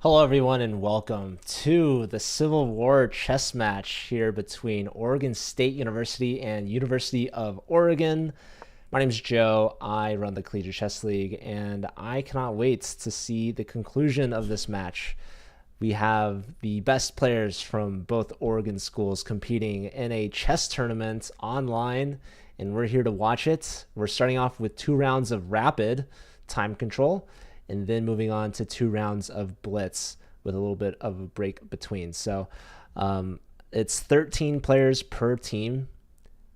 Hello, everyone, and welcome to the Civil War chess match here between Oregon State University and University of Oregon. My name is Joe. I run the Collegiate Chess League, and I cannot wait to see the conclusion of this match. We have the best players from both Oregon schools competing in a chess tournament online, and we're here to watch it. We're starting off with 2 rounds of rapid time control, and then moving on to 2 rounds of blitz with a little bit of a break between. So it's 13 players per team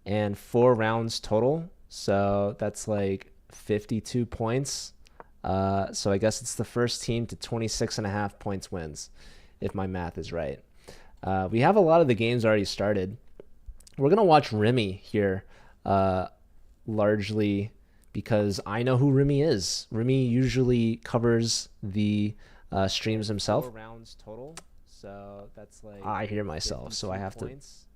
and 4 rounds total. So that's like 52 points. So I guess it's the first team to 26.5 points wins, if my math is right. We have a lot of the games already started. We're going to watch Remy here largely because I know who Remy is. Remy usually covers the streams himself. 4 rounds total. So that's like I hear myself, so I have points.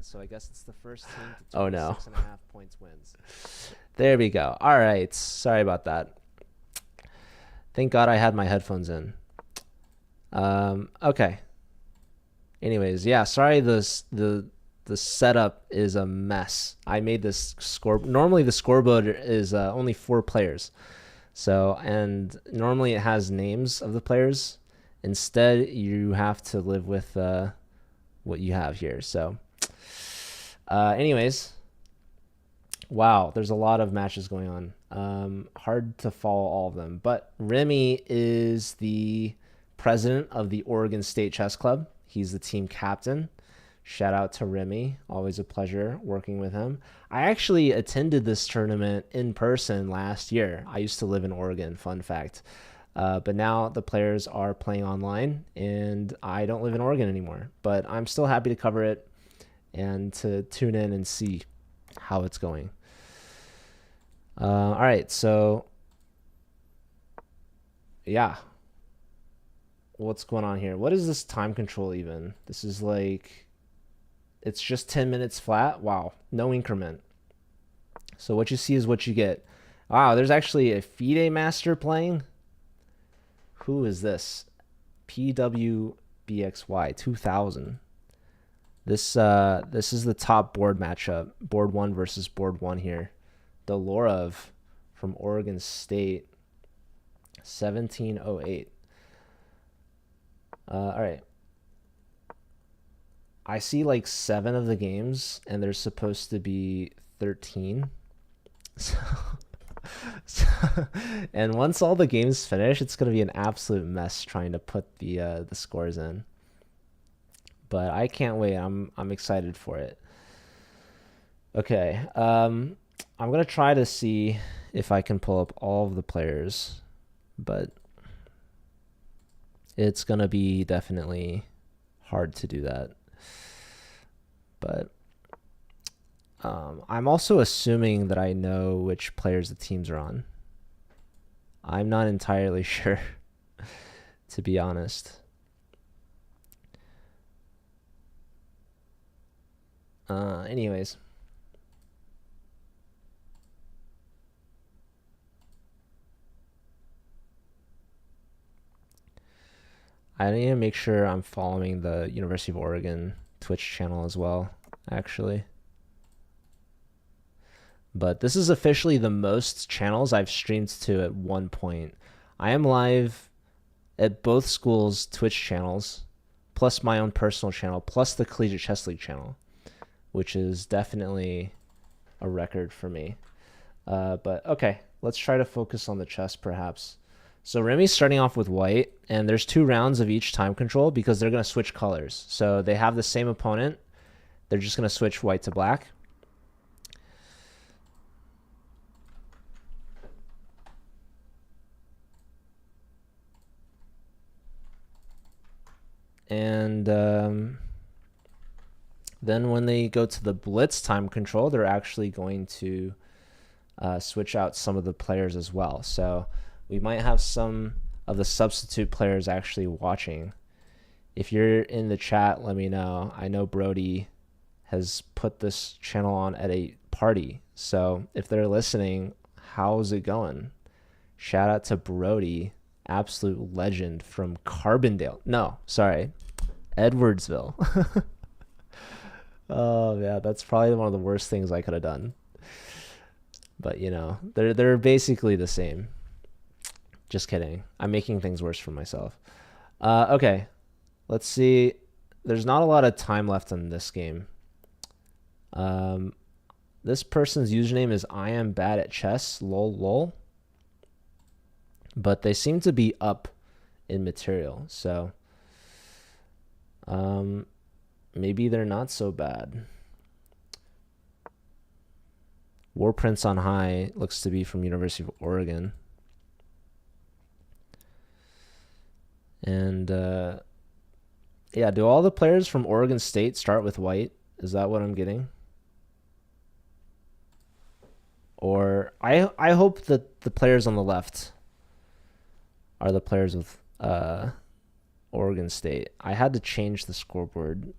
So I guess it's the first team to 26.5 points wins. There we go. All right. Sorry about that. Thank God I had my headphones in. Okay. Anyways, yeah, sorry the setup is a mess. I made this score. Normally the scoreboard is only 4 players. So, and normally it has names of the players. Instead, you have to live with what you have here. So, anyways, wow, there's a lot of matches going on. Hard to follow all of them. But Remy is the president of the Oregon State Chess Club. He's the team captain. Shout out to Remy. Always a pleasure working with him. I actually attended this tournament in person last year. I used to live in Oregon, fun fact. But now the players are playing online, and I don't live in Oregon anymore. But I'm still happy to cover it and to tune in and see how it's going. All right, so yeah. What's going on here? What is this time control even? This is like... It's just 10 minutes flat. Wow. No increment. So what you see is what you get. Wow, there's actually a FIDE master playing. Who is this? PWBXY 2000. This is the top board matchup. Board 1 versus board 1 here. Dolorov from Oregon State. 1708. All right. I see like 7 of the games, and there's supposed to be 13. So, and once all the games finish, it's going to be an absolute mess trying to put the scores in. But I can't wait. I'm excited for it. Okay. I'm going to try to see if I can pull up all of the players, but it's going to be definitely hard to do that. But I'm also assuming that I know which players the teams are on. I'm not entirely sure, to be honest. Anyways. I need to make sure I'm following the University of Oregon Twitch channel as well, actually. But this is officially the most channels I've streamed to at one point. I am live at both schools' Twitch channels, plus my own personal channel, plus the Collegiate Chess League channel, which is definitely a record for me. But okay, let's try to focus on the chess perhaps. So Remy's starting off with white, and there's 2 rounds of each time control because they're going to switch colors. So they have the same opponent. They're just going to switch white to black. And then when they go to the blitz time control, they're actually going to switch out some of the players as well. So we might have some of the substitute players actually watching. If you're in the chat, let me know. I know Brody has put this channel on at a party. So if they're listening, how's it going? Shout out to Brody. Absolute legend from Carbondale. No, sorry, Edwardsville. Oh yeah, that's probably one of the worst things I could have done. But you know, they're basically the same. Just kidding. I'm making things worse for myself. Okay, let's see. There's not a lot of time left in this game. This person's username is I am bad at chess, lol lol. But they seem to be up in material, so maybe they're not so bad. War Prince on High looks to be from University of Oregon. And yeah, do all the players from Oregon State start with white? Is that what I'm getting? Or I hope that the players on the left are the players with Oregon State. I had to change the scoreboard.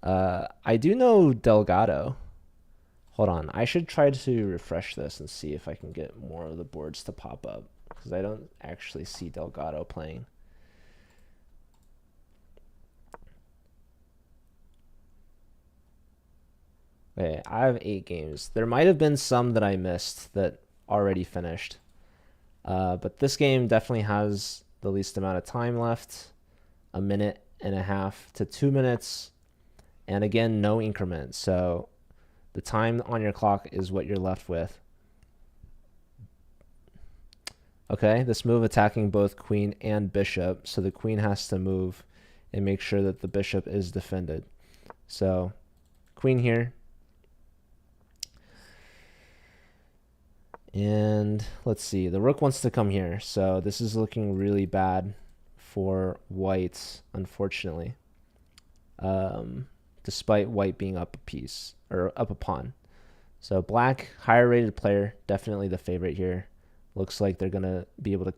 I do know Delgado. Hold on. I should try to refresh this and see if I can get more of the boards to pop up, because I don't actually see Delgado playing. Okay, I have 8 games. There might have been some that I missed that already finished. But this game definitely has the least amount of time left. 1.5 to 2 minutes. And again, no increment. So the time on your clock is what you're left with. Okay, this move attacking both queen and bishop. So the queen has to move and make sure that the bishop is defended. So queen here. And let's see, the rook wants to come here. So this is looking really bad for white, unfortunately. Despite white being up a piece, or up a pawn. So black, higher rated player, definitely the favorite here. Looks like they're going to be able to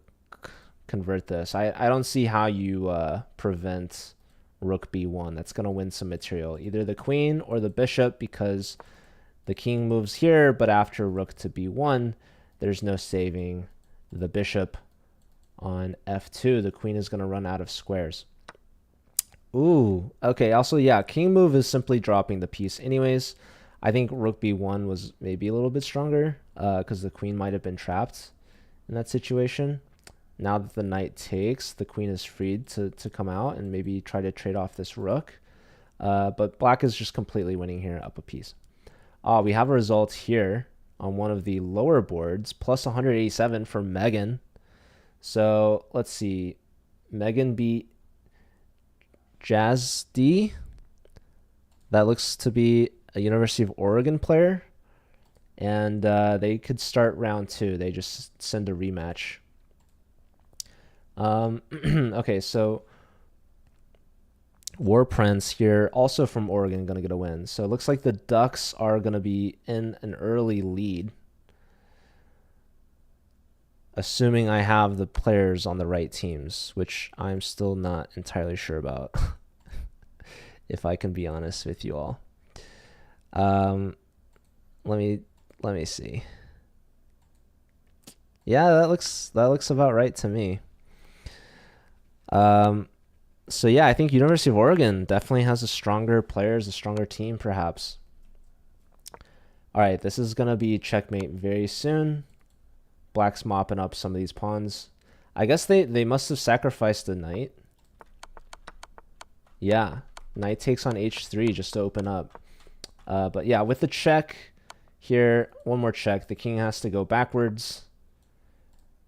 convert this. I don't see how you prevent rook b1. That's going to win some material. Either the queen or the bishop, because the king moves here, but after rook to b1, there's no saving the bishop on f2. The queen is going to run out of squares. Ooh, okay. Also, yeah, king move is simply dropping the piece anyways. I think rook b1 was maybe a little bit stronger because the queen might have been trapped in that situation. Now that the knight takes, the queen is freed to come out and maybe try to trade off this rook. But black is just completely winning here, up a piece. We have a result here on one of the lower boards, plus 187 for Megan. So let's see. Megan beat Jazz D. That looks to be a University of Oregon player. And they could start round 2. They just send a rematch. Okay, so War Prince here, also from Oregon, going to get a win. So it looks like the Ducks are going to be in an early lead, assuming I have the players on the right teams, which I'm still not entirely sure about, if I can be honest with you all. Let me see. Yeah, that looks about right to me. So yeah, I think University of Oregon definitely has a stronger players, a stronger team, perhaps. All right, this is gonna be checkmate very soon. Black's mopping up some of these pawns. I guess they must have sacrificed the knight. Yeah, knight takes on h3 just to open up. But yeah, with the check here, one more check. The king has to go backwards.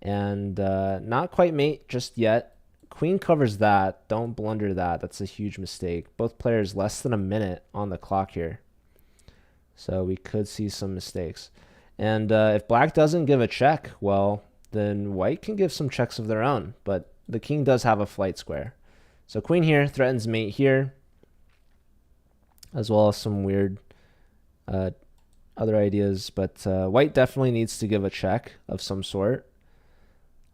And not quite mate just yet. Queen covers that. Don't blunder that. That's a huge mistake. Both players less than a minute on the clock here. So we could see some mistakes. And if black doesn't give a check, well, then white can give some checks of their own. But the king does have a flight square. So queen here threatens mate here, as well as some weird other ideas. But white definitely needs to give a check of some sort.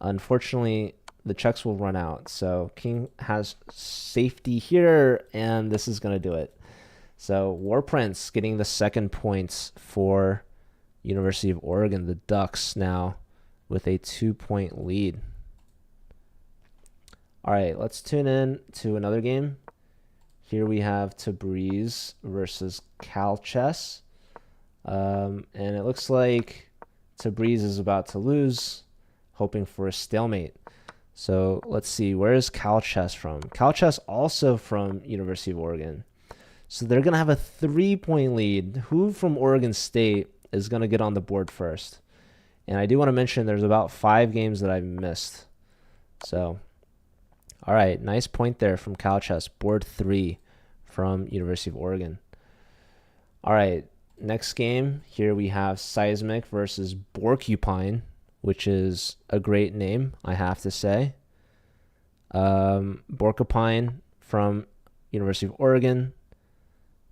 Unfortunately, the checks will run out. So king has safety here, and this is going to do it. So War Prince getting the second points for University of Oregon. The Ducks now with a 2-point lead. All right, let's tune in to another game. Here we have Tabriz versus Calchess. And it looks like Tabriz is about to lose, hoping for a stalemate. So let's see, where is Calchess from? Calchess also from University of Oregon. So they're going to have a 3-point lead. Who from Oregon State is going to get on the board first? And I do want to mention there's about 5 games that I've missed. So, all right, nice point there from Calchess. Board 3 from University of Oregon. All right, next game. Here we have Seismic versus Borcupine, which is a great name, I have to say. Borcupine from University of Oregon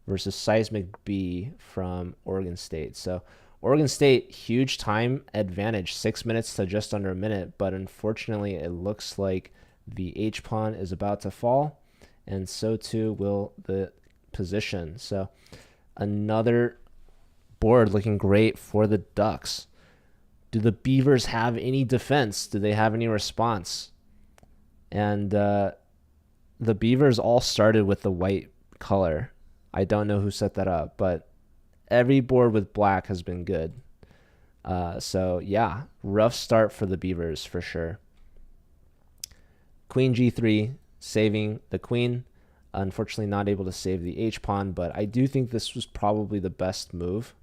versus Seismic B from Oregon State. So Oregon State, huge time advantage, 6 minutes to just under a minute, but unfortunately it looks like the H pawn is about to fall, and so too will the position. So another board looking great for the Ducks. Do the Beavers have any defense? Do they have any response? And the Beavers all started with the white color. I don't know who set that up, but every board with black has been good. So yeah, rough start for the Beavers for sure. Queen G3, saving the queen. Unfortunately not able to save the H pawn, but I do think this was probably the best move.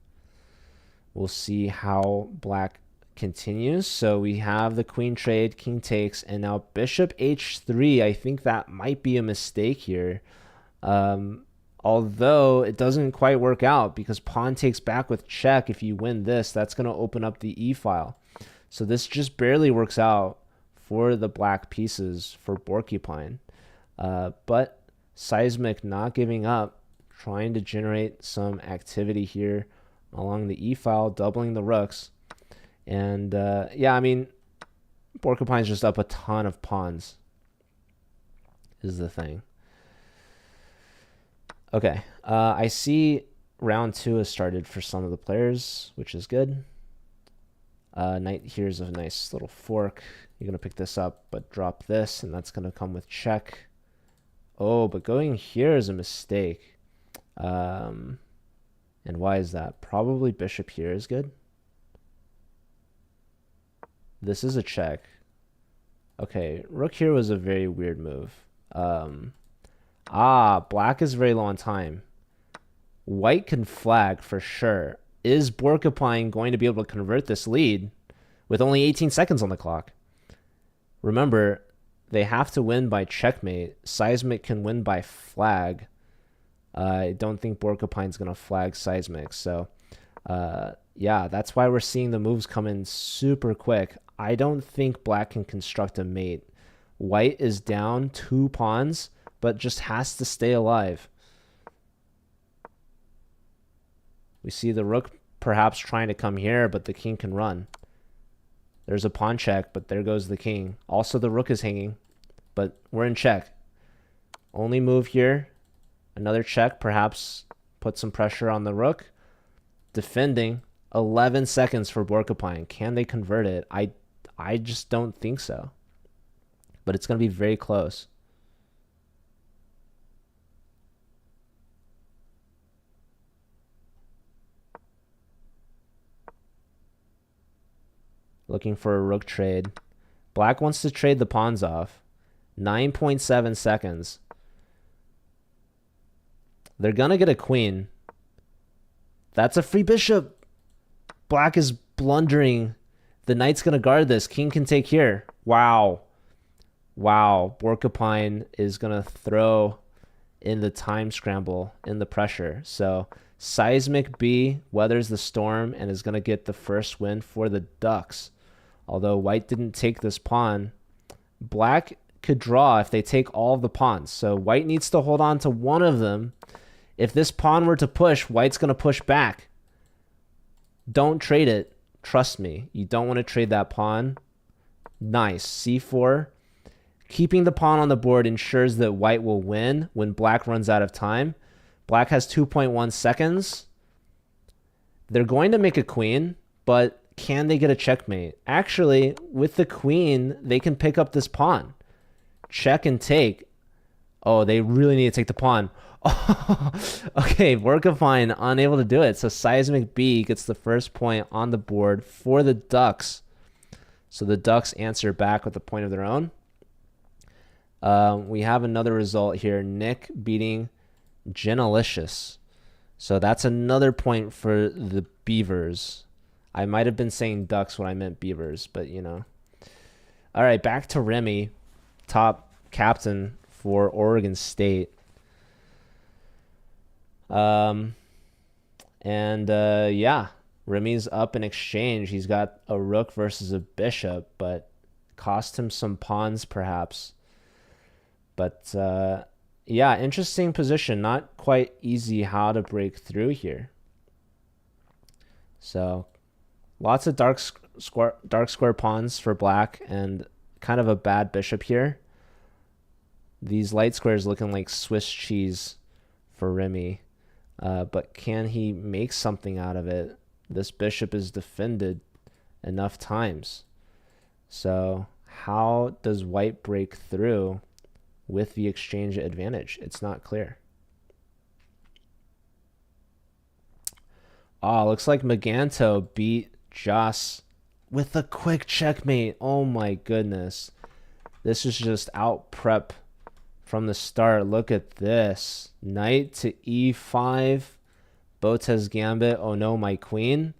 We'll see how black continues. So we have the queen trade, king takes, and now bishop H3. I think that might be a mistake here. Although it doesn't quite work out because pawn takes back with check. If you win this, that's going to open up the E file. So this just barely works out for the black pieces for Borcupine. But Seismic not giving up, trying to generate some activity here along the E file, doubling the rooks. And yeah, I mean, Borcupine's just up a ton of pawns is the thing. Okay, I see round 2 has started for some of the players, which is good. Knight here's a nice little fork. You're going to pick this up, but drop this, and that's going to come with check. Oh, but going here is a mistake. And why is that? Probably bishop here is good. This is a check. Okay, rook here was a very weird move. Black is very low on time. White can flag for sure. Is Borcupine going to be able to convert this lead with only 18 seconds on the clock? Remember, they have to win by checkmate. Seismic can win by flag. I don't think Borcupine's going to flag Seismic. So, yeah, that's why we're seeing the moves come in super quick. I don't think black can construct a mate. White is down 2 pawns, but just has to stay alive. We see the rook perhaps trying to come here, but the king can run. There's a pawn check, but there goes the king. Also, the rook is hanging, but we're in check. Only move here. Another check, perhaps put some pressure on the rook. Defending. 11 seconds for Borcupine. Can they convert it? I just don't think so. But it's going to be very close. Looking for a rook trade. Black wants to trade the pawns off. 9.7 seconds. They're going to get a queen. That's a free bishop. Black is blundering. The knight's going to guard this. King can take here. Wow. Wow. Borcupine is going to throw in the time scramble, in the pressure. So Seismic B weathers the storm and is going to get the first win for the Ducks. Although white didn't take this pawn, black could draw if they take all of the pawns. So white needs to hold on to one of them. If this pawn were to push, white's going to push back. Don't trade it. Trust me. You don't want to trade that pawn. Nice. C4. Keeping the pawn on the board ensures that white will win when black runs out of time. Black has 2.1 seconds. They're going to make a queen, but can they get a checkmate? Actually, with the queen, they can pick up this pawn. check and take. Oh, they really need to take the pawn. Oh, okay, Workifine unable to do it. So Seismic B gets the first point on the board for the Ducks. So the Ducks answer back with a point of their own. We have another result here. Nick beating Genalicious. So that's another point for the Beavers. I might have been saying Ducks when I meant Beavers, but you know. All right, back to Remy, top captain for Oregon State. Yeah, Remy's up in exchange. He's got a rook versus a bishop, but cost him some pawns perhaps. But yeah, interesting position. Not quite easy how to break through here. So lots of dark square pawns for black and kind of a bad bishop here. These light squares looking like Swiss cheese for Remy. But can he make something out of it? This bishop is defended enough times. So how does white break through with the exchange advantage? It's not clear. Oh, looks like Maganto beat Joss with a quick checkmate. Oh my goodness. This is just out prep from the start. Look at this. Knight to e5. Botez Gambit. Oh no, my queen.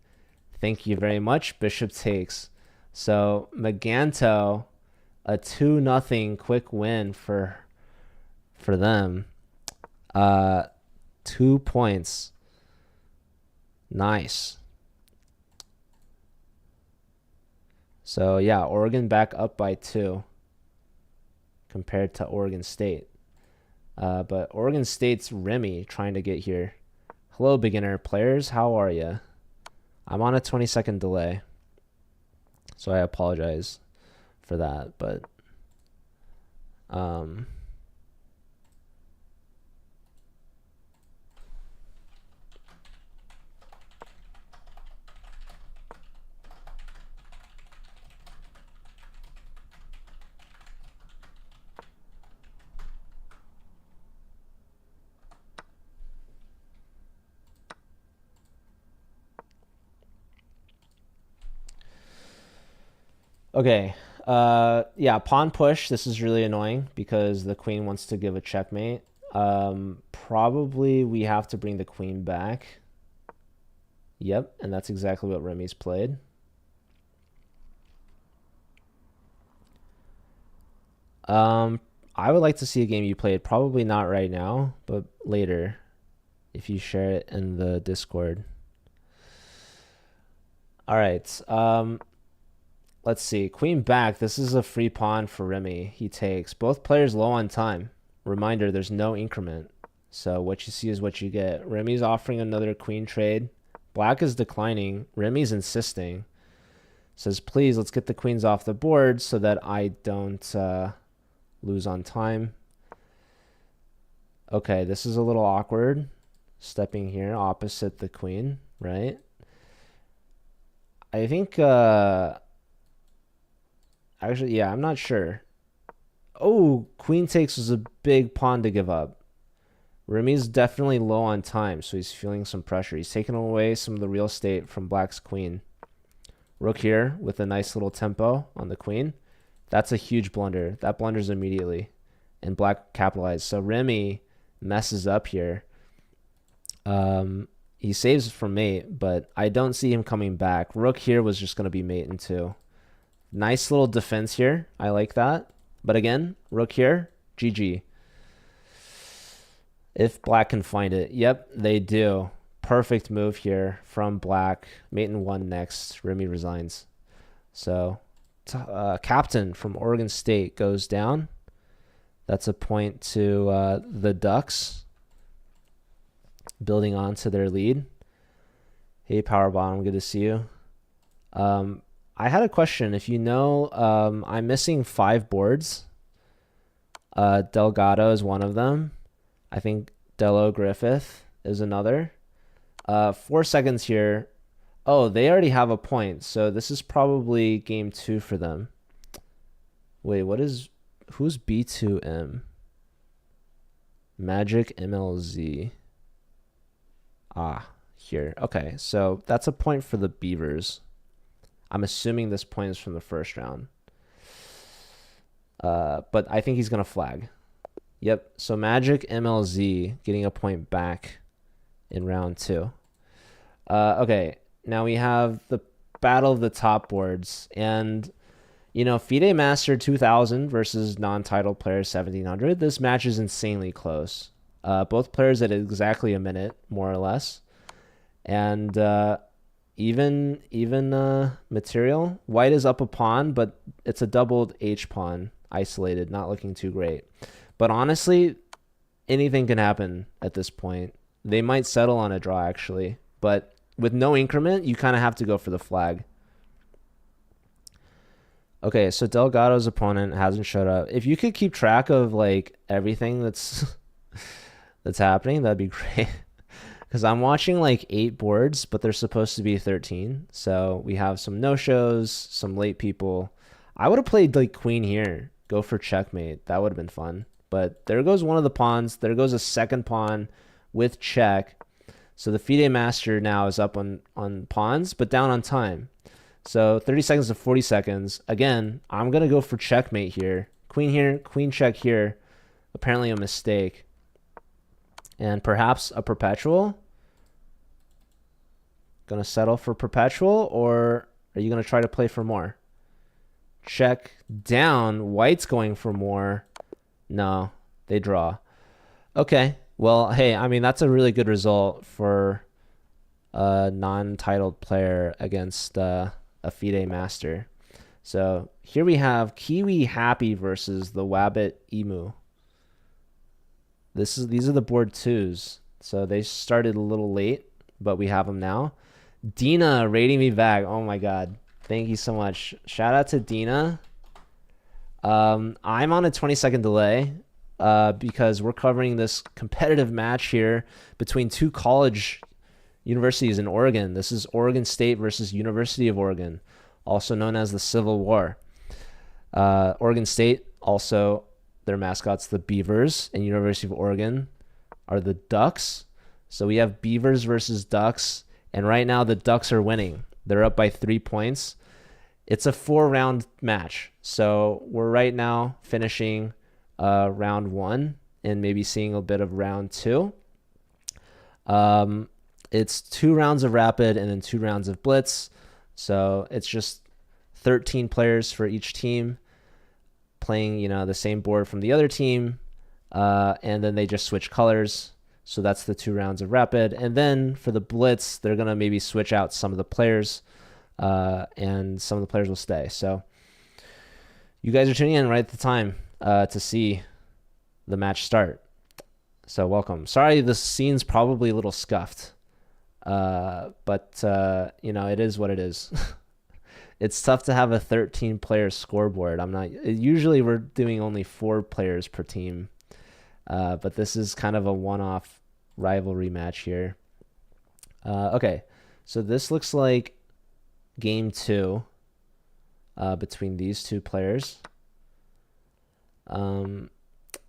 Thank you very much. Bishop takes. So Maganto, a 2-0 quick win for them. 2 points. Nice. So yeah, Oregon back up by 2 compared to Oregon State. But Oregon State's Remy trying to get here. Hello, beginner players. How are you? I'm on a 20-second delay, so I apologize for that. But okay. Yeah, pawn push. This is really annoying because the queen wants to give a checkmate. Probably we have to bring the queen back. Yep, and that's exactly what Remy's played. I would like to see a game you played. Probably not right now, but later if you share it in the Discord. All right. Let's see. Queen back. This is a free pawn for Remy. He takes. Both players low on time. Reminder, there's no increment. So what you see is what you get. Remy's offering another queen trade. Black is declining. Remy's insisting. Says, please, let's get the queens off the board so that I don't lose on time. Okay, this is a little awkward. Stepping here opposite the queen, right? I think... Actually, yeah, I'm not sure. Oh, queen takes was a big pawn to give up. Remy's definitely low on time, so he's feeling some pressure. He's taking away some of the real estate from black's queen. Rook here with a nice little tempo on the queen. That's a huge blunder. That blunders immediately. And black capitalized. So Remy messes up here. He saves from mate, but I don't see him coming back. Rook here was just going to be mate in 2. Nice little defense here. I like that. But again, rook here, GG. If black can find it. Yep, they do. Perfect move here from black. Mate in 1 next. Remy resigns. So, captain from Oregon State goes down. That's a point to the Ducks. Building on to their lead. Hey, Power Bottom, good to see you. I had a question. If you know, I'm missing 5 boards. Delgado is one of them. I think Delo Griffith is another. 4 seconds here. Oh, they already have a point. So this is probably game 2 for them. Wait, what is... who's B2M? Magic MLZ. Here. Okay, so that's a point for the Beavers. I'm assuming this point is from the first round. But I think he's going to flag. Yep, so Magic MLZ getting a point back in round 2. Okay, now we have the battle of the top boards. And, you know, FIDE Master 2000 versus non-title player 1700. This match is insanely close. Both players at exactly a minute, more or less. And even material. White is up a pawn, but it's a doubled H pawn, isolated, not looking too great. But honestly, anything can happen at this point. They might settle on a draw, actually. But with no increment, you kind of have to go for the flag. Okay, so Delgado's opponent hasn't showed up. If you could keep track of like everything that's happening, that'd be great. Because I'm watching like 8 boards, but there's supposed to be 13. So we have some no-shows, some late people. I would have played like queen here. Go for checkmate. That would have been fun. But there goes one of the pawns. There goes a second pawn with check. So the FIDE Master now is up on pawns, but down on time. So 30 seconds to 40 seconds. Again, I'm going to go for checkmate here. Queen check here. Apparently a mistake. And perhaps a perpetual. Going to settle for perpetual, or are you going to try to play for more? Check down. White's going for more. No, they draw. Okay. Well, hey, I mean, that's a really good result for a non-titled player against a FIDE Master. So here we have Kiwi Happy versus the Wabbit Emu. These are the board 2s. So they started a little late, but we have them now. Dina rating me back. Oh my god. Thank you so much. Shout out to Dina. I'm on a 20-second delay because we're covering this competitive match here between 2 college universities in Oregon. This is Oregon State versus University of Oregon, also known as the Civil War. Oregon State, also their mascots, the Beavers, and University of Oregon are the Ducks. So we have Beavers versus Ducks, and right now the Ducks are winning. They're up by 3 points. It's a 4-round match. So we're right now finishing round 1 and maybe seeing a bit of round 2. It's 2 rounds of rapid and then 2 rounds of blitz. So it's just 13 players for each team playing, you know, the same board from the other team. And then they just switch colors. So that's the 2 rounds of rapid. And then for the blitz, they're going to maybe switch out some of the players. And some of the players will stay. So you guys are tuning in right at the time to see the match start. So welcome. Sorry, the scene's probably a little scuffed. But you know, it is what it is. It's tough to have a 13-player scoreboard. Usually we're doing only 4 players per team. But this is kind of a one-off rivalry match here. Okay, so this looks like game 2 between these 2 players. And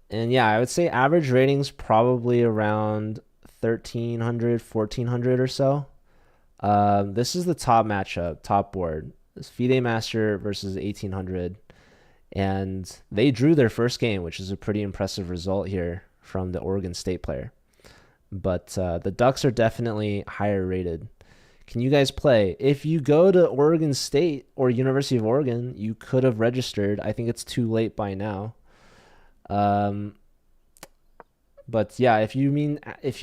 yeah, I would say average ratings probably around 1,300, 1,400 or so. This is the top matchup, top board. This FIDE Master versus 1,800. And they drew their first game, which is a pretty impressive result here from the Oregon State player. But the Ducks are definitely higher rated. Can you guys play? If you go to Oregon State or University of Oregon, you could have registered. I think it's too late by now. But yeah, if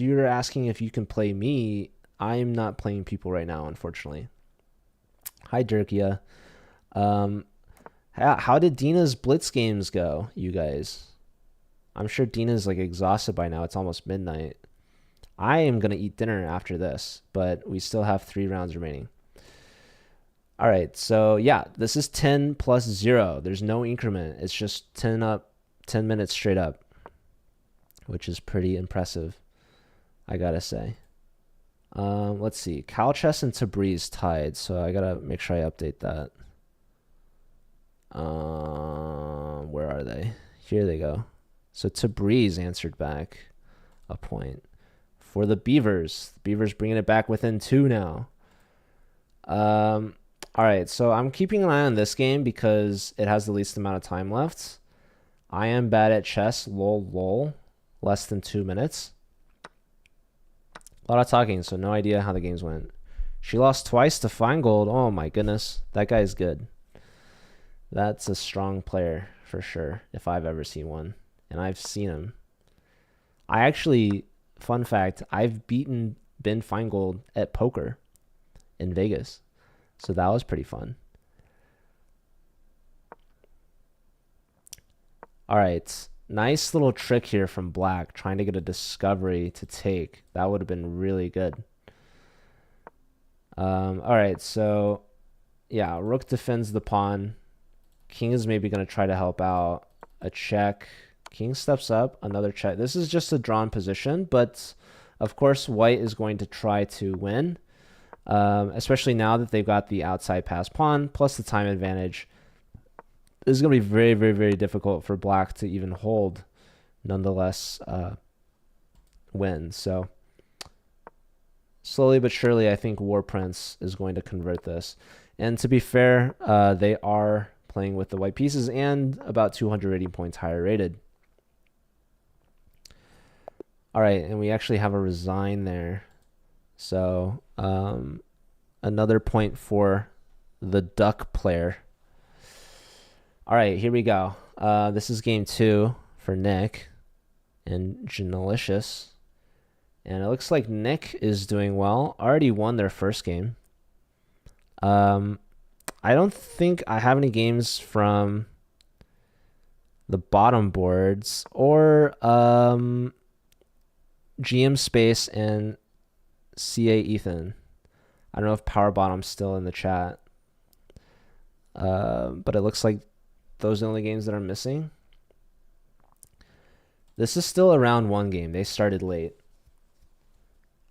you're asking if you can play me, I'm not playing people right now, unfortunately. Hi, Dirkia. How did Dina's Blitz games go, you guys? I'm sure Dina's like exhausted by now. It's almost midnight. I am going to eat dinner after this, but we still have 3 rounds remaining. All right, so yeah, this is 10 plus 0. There's no increment. It's just 10 up, 10 minutes straight up, which is pretty impressive, I got to say. Let's see. Calchess and Tabriz tied, so I got to make sure I update that. Where are they? Here they go. So Tabriz answered back a point for the Beavers. The Beavers bringing it back within 2 now. All right, so I'm keeping an eye on this game because it has the least amount of time left. I am bad at chess, lol. Less than 2 minutes. A lot of talking, so no idea how the games went. She lost twice to Feingold. Oh my goodness, that guy's good. That's a strong player for sure, if I've ever seen one. And I've seen him. I actually, fun fact, I've beaten Ben Feingold at poker in Vegas. So that was pretty fun. All right. Nice little trick here from Black, trying to get a discovery to take. That would have been really good. All right, so yeah, Rook defends the pawn. King is maybe going to try to help out. A check. King steps up, another check. This is just a drawn position, but of course White is going to try to win, especially now that they've got the outside pass pawn plus the time advantage. This is going to be very, very, very difficult for Black to even hold, nonetheless win. So slowly but surely, I think War Prince is going to convert this. And to be fair, they are playing with the white pieces and about 280 points higher rated. All right, and we actually have a resign there. So another point for the Duck player. All right, here we go. This is game 2 for Nick and Janalicious. And it looks like Nick is doing well. Already won their first game. I don't think I have any games from the bottom boards or GM Space and CA Ethan. I don't know if Power Bottom's still in the chat. But it looks like those are the only games that are missing. This is still a round 1 game. They started late.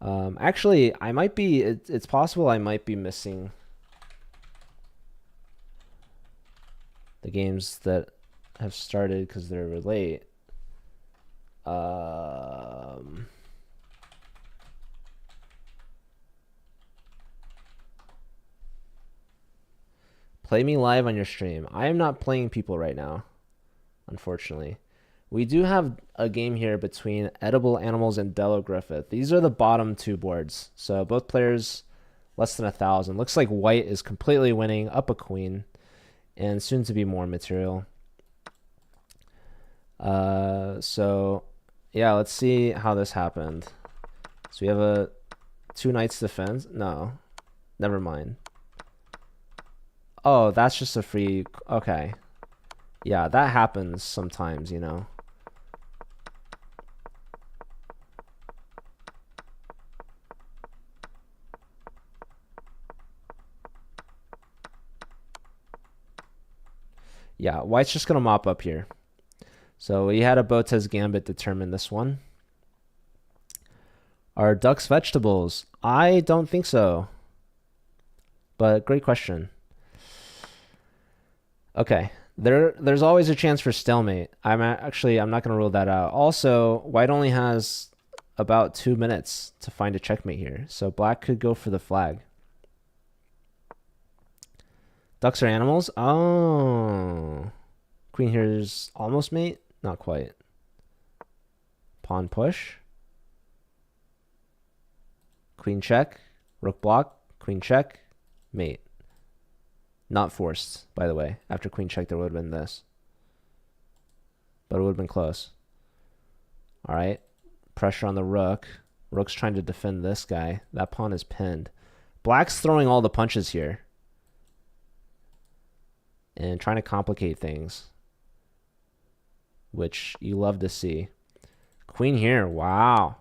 Actually, I might be, it's possible I might be missing the games that have started because they're late. Play me live on your stream. I am not playing people right now, unfortunately. We do have a game here between Edible Animals and Dello Griffith. These are the bottom 2 boards. So both players less than 1,000. Looks like White is completely winning, up a queen, and soon to be more material. So yeah, let's see how this happened. So we have a 2 knights defense. No, never mind. Oh, that's just a free. Okay. Yeah, that happens sometimes, you know. Yeah, White's just going to mop up here. So we had a Botez Gambit determine this one. Are ducks vegetables? I don't think so. But great question. Okay. There's always a chance for stalemate. I'm not going to rule that out. Also, White only has about 2 minutes to find a checkmate here. So Black could go for the flag. Ducks are animals? Oh. Queen here is almost mate? Not quite. Pawn push. Queen check. Rook block. Queen check. Mate. Not forced, by the way. After queen check, there would have been this. But it would have been close. All right. Pressure on the rook. Rook's trying to defend this guy. That pawn is pinned. Black's throwing all the punches here. And trying to complicate things. Which you love to see. Queen here. Wow.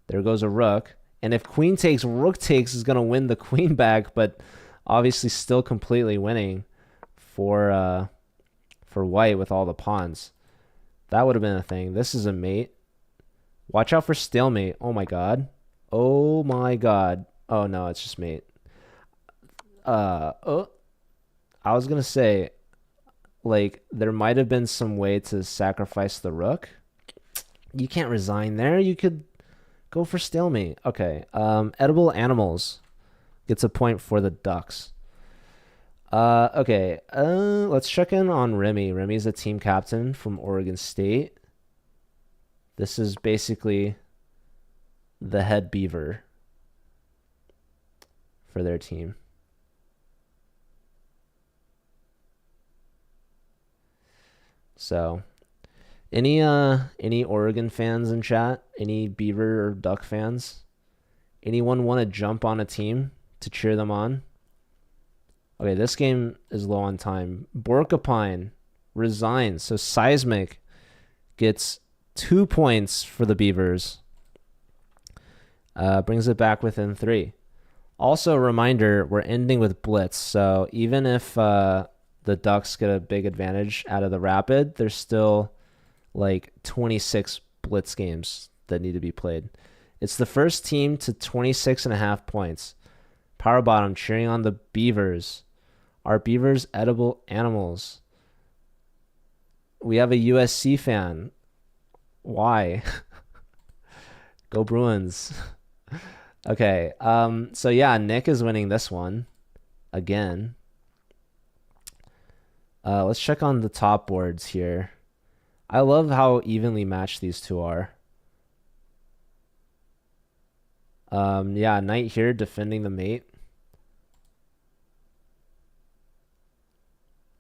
There goes a rook. And if queen takes, rook takes is going to win the queen back, but obviously still completely winning for White with all the pawns. That would have been a thing. This is a mate. Watch out for stalemate. Oh my god. Oh my god. Oh no, it's just mate. I was gonna say like there might have been some way to sacrifice the rook. You can't resign there. You could go for stalemate. Okay. Edible animals gets a point for the ducks. Okay. Let's check in on Remy. Remy's a team captain from Oregon State. This is basically the head beaver for their team. So, any Oregon fans in chat? Any Beaver or Duck fans? Anyone want to jump on a team to cheer them on? Okay, this game is low on time. Borkapine resigns. So Seismic gets 2 points for the Beavers. Brings it back within 3. Also, a reminder, we're ending with Blitz. So even if the Ducks get a big advantage out of the Rapid, there's still like 26 Blitz games that need to be played. It's the first team to 26.5 points. Power Bottom cheering on the Beavers. Are Beavers edible animals? We have a USC fan. Why? Go Bruins. Okay, so yeah, Nick is winning this one again. Let's check on the top boards here. I love how evenly matched these two are. Yeah, Knight here defending the mate.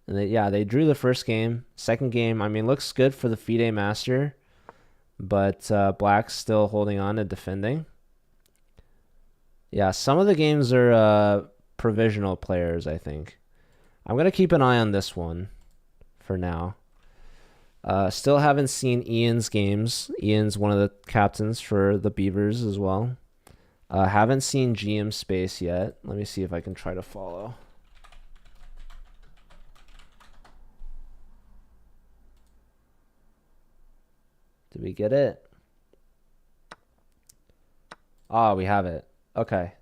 And they drew the first game. Second game, I mean, looks good for the FIDE Master, but Black's still holding on to defending. Yeah, some of the games are provisional players, I think. I'm going to keep an eye on this one for now. Still haven't seen Ian's games. Ian's one of the captains for the Beavers as well. Haven't seen GM Space yet. Let me see if I can try to follow. Did we get it? Ah, we have it. Okay.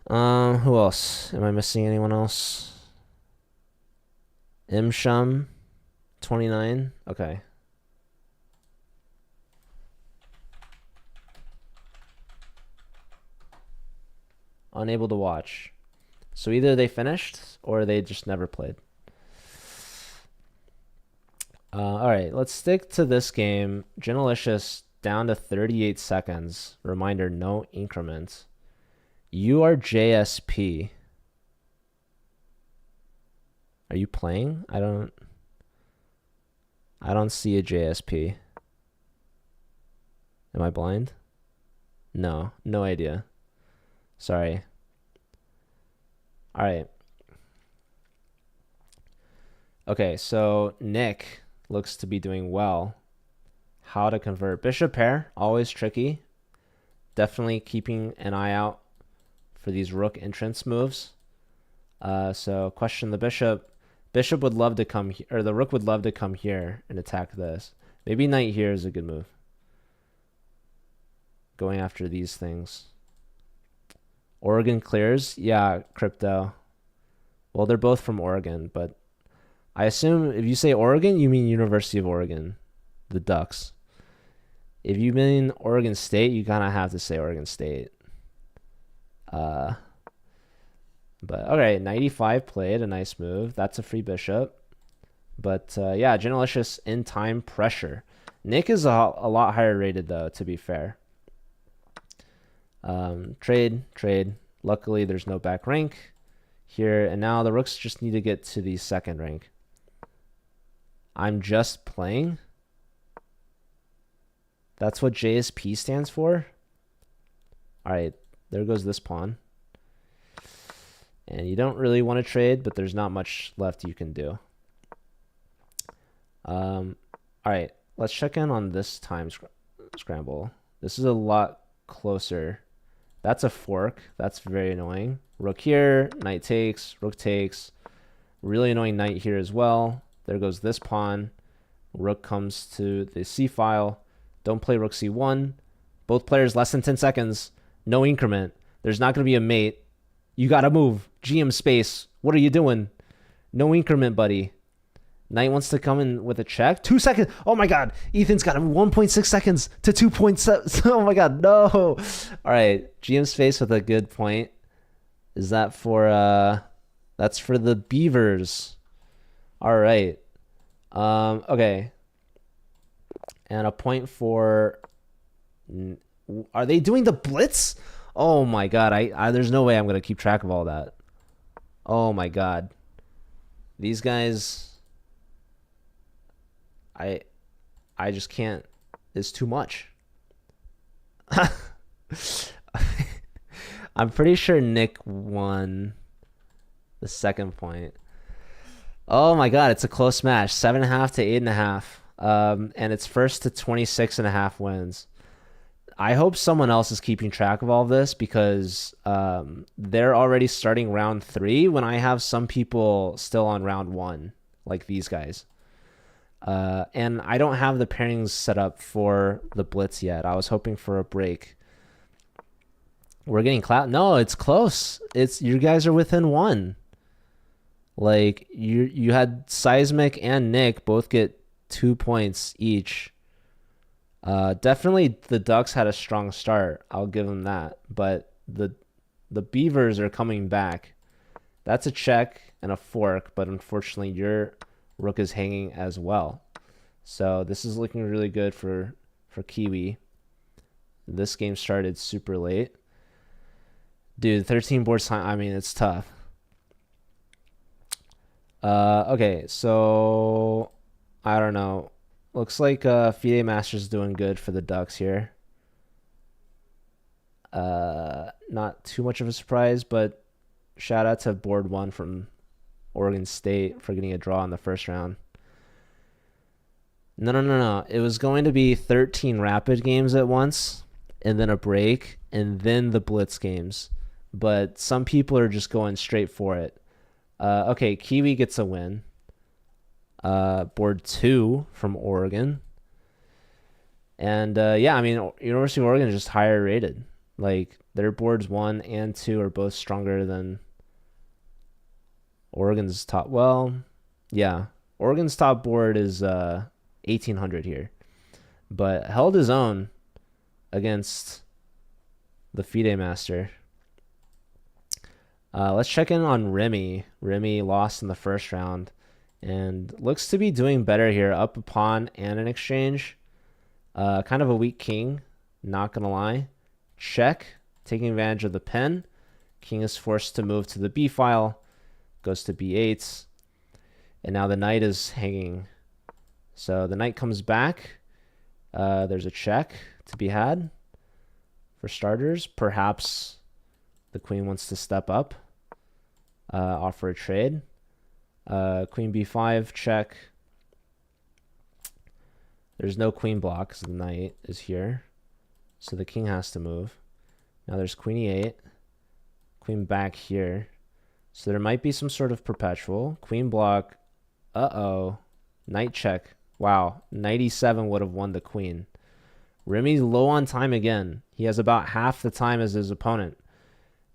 Who else? Am I missing anyone else? Imsham, 29. Okay. Unable to watch. So either they finished or they just never played. All right, let's stick to this game. Genelicious down to 38 seconds. Reminder, no increment. You are JSP. Are you playing? I don't see a JSP. Am I blind? No idea. Sorry. All right. Okay, so Nick looks to be doing well. How to convert. Bishop pair, always tricky. Definitely keeping an eye out for these rook entrance moves. So question the bishop. Bishop would love to come here, or the rook would love to come here and attack this. Maybe knight here is a good move. Going after these things. Oregon clears. Yeah, Crypto. Well, they're both from Oregon, but I assume if you say Oregon, you mean University of Oregon, the Ducks. If you mean Oregon State, you kind of have to say Oregon State. But okay, 95 played, a nice move. That's a free bishop. But yeah, Genelicious in time pressure. Nick is a lot higher rated though, to be fair. Trade. Luckily, there's no back rank here, and now the rooks just need to get to the second rank. I'm just playing. That's what JSP stands for. All right, there goes this pawn. And you don't really want to trade, but there's not much left you can do. All right, let's check in on this time scramble. This is a lot closer. That's a fork. That's very annoying. Rook here, knight takes, rook takes. Really annoying knight here as well. There goes this pawn. Rook comes to the c file. Don't play rook c1. Both players less than 10 seconds. No increment. There's not going to be a mate. You got to move. GM space. What are you doing? No increment, buddy. Knight wants to come in with a check. 2 seconds. Oh my god. Ethan's got 1.6 seconds to 2.7. Oh my god. No. All right. GM's face with a good point. Is that for that's for the Beavers. All right. Okay. And a point for, are they doing the blitz? Oh my god. I there's no way I'm going to keep track of all that. Oh my god. These guys, I just can't. It's too much. I'm pretty sure Nick won the second point. Oh my god, it's a close match. 7.5 to 8.5. And it's first to 26.5 wins. I hope someone else is keeping track of all of this because they're already starting round 3 when I have some people still on round 1, like these guys. And I don't have the pairings set up for the blitz yet. I was hoping for a break. We're getting clapped. No, it's close. You guys are within 1. Like you had Seismic and Nick both get 2 points each. Definitely the Ducks had a strong start. I'll give them that. But the Beavers are coming back. That's a check and a fork, but unfortunately your rook is hanging as well. So this is looking really good for Kiwi. This game started super late. Dude, 13 boards time. I mean, it's tough. Okay, so I don't know. Looks like FIDE Master's doing good for the Ducks here. Not too much of a surprise, but shout out to board 1 from Oregon State for getting a draw in the first round. No. It was going to be 13 rapid games at once, and then a break, and then the blitz games. But some people are just going straight for it. Okay, Kiwi gets a win. Board 2 from Oregon. And yeah, I mean, University of Oregon is just higher rated. Like, their boards 1 and 2 are both stronger than Oregon's top. Well, yeah, Oregon's top board is 1800 here, but held his own against the FIDE Master. Let's check in on Remy. Remy lost in the first round and looks to be doing better here. Up a pawn and an exchange. Kind of a weak king, not gonna lie. Check, taking advantage of the pen. King is forced to move to the B file. Goes to B8. And now the knight is hanging. So the knight comes back. There's a check to be had. For starters, perhaps the queen wants to step up. Offer a trade. Queen b5, check. There's no queen block because the knight is here. So the king has to move. Now there's queen e8. Queen back here. So there might be some sort of perpetual. Queen block. Uh-oh. Knight check. Wow. Knight e7 would have won the queen. Remy's low on time again. He has about half the time as his opponent.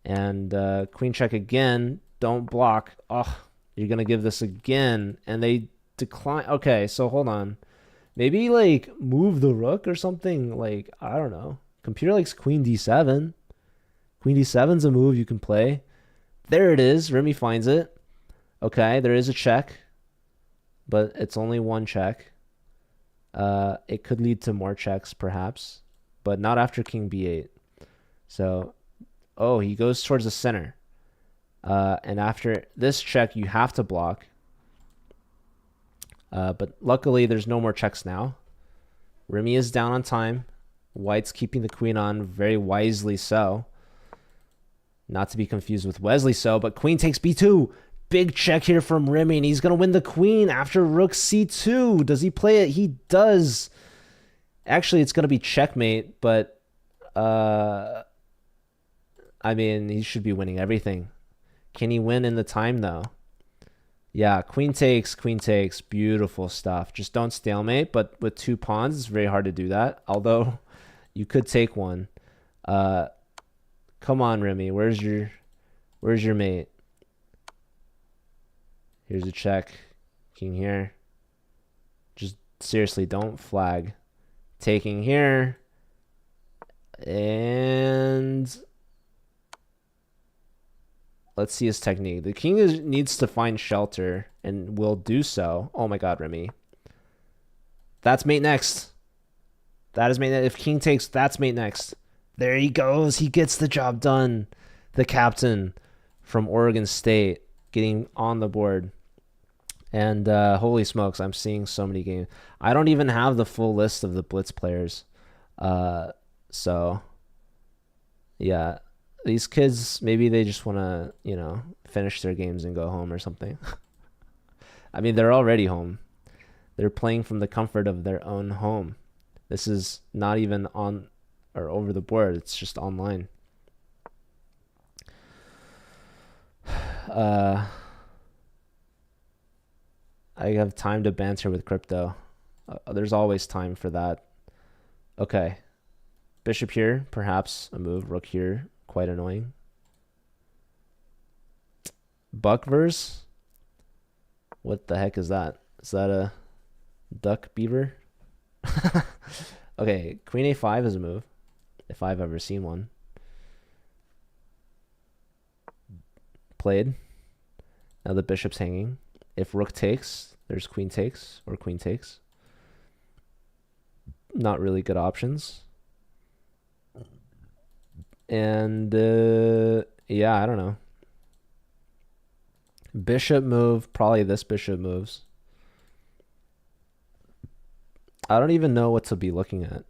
And queen check again. Don't block. Oh, you're going to give this again. And they decline. Okay, so hold on. Maybe, like, move the rook or something. Like, I don't know. Computer likes queen d7. Queen d7's a move you can play. There it is. Remy finds it. Okay, there is a check. But it's only one check. It could lead to more checks, perhaps. But not after king b8. So, oh, he goes towards the center. And after this check, you have to block. But luckily, there's no more checks now. Remy is down on time. White's keeping the queen on, very wisely so. Not to be confused with Wesley so, but queen takes b2. Big check here from Remy, and he's going to win the queen after rook c2. Does he play it? He does. Actually, it's going to be checkmate, but I mean, he should be winning everything. Can he win in the time, though? Yeah, queen takes, beautiful stuff. Just don't stalemate, but with two pawns, it's very hard to do that. Although, you could take one. Come on, Remy, where's your mate? Here's a check. King here. Just seriously, don't flag. Taking here. And let's see his technique. The king needs to find shelter and will do so. Oh my god, Remy. That's mate next. That is mate next. If king takes, that's mate next. There he goes. He gets the job done. The captain from Oregon State getting on the board. And holy smokes, I'm seeing so many games. I don't even have the full list of the Blitz players. So, yeah. These kids, maybe they just want to, you know, finish their games and go home or something. I mean, they're already home. They're playing from the comfort of their own home. This is not even on or over the board. It's just online. I have time to banter with crypto. There's always time for that. Okay. Bishop here, perhaps a move. Rook here, quite annoying. Buckverse? What the heck is that? Is that a duck beaver? Okay, queen a5 is a move, if I've ever seen one. Played. Now the bishop's hanging. If rook takes, there's queen takes or queen takes. Not really good options. And yeah, I don't know. Bishop move, probably this bishop moves. I don't even know what to be looking at.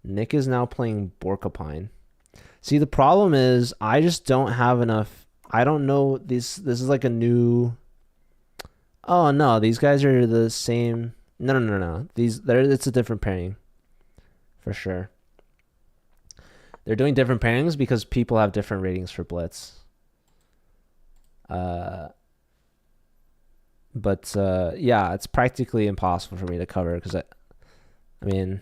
Nick is now playing Borkapine. See, the problem is I just don't have enough. I don't know. This is like a new. Oh no, these guys are the same. No. It's a different pairing, for sure. They're doing different pairings because people have different ratings for Blitz. But yeah, it's practically impossible for me to cover because I mean.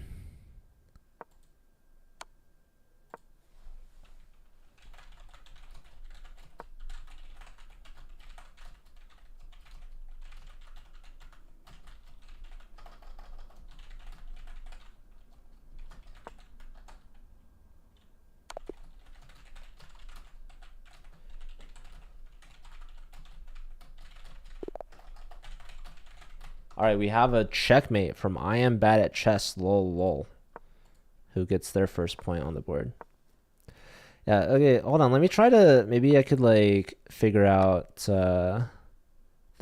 All right, we have a checkmate from I Am Bad at Chess, lol, who gets their first point on the board. Yeah, okay, hold on. Let me try to, maybe I could like figure out the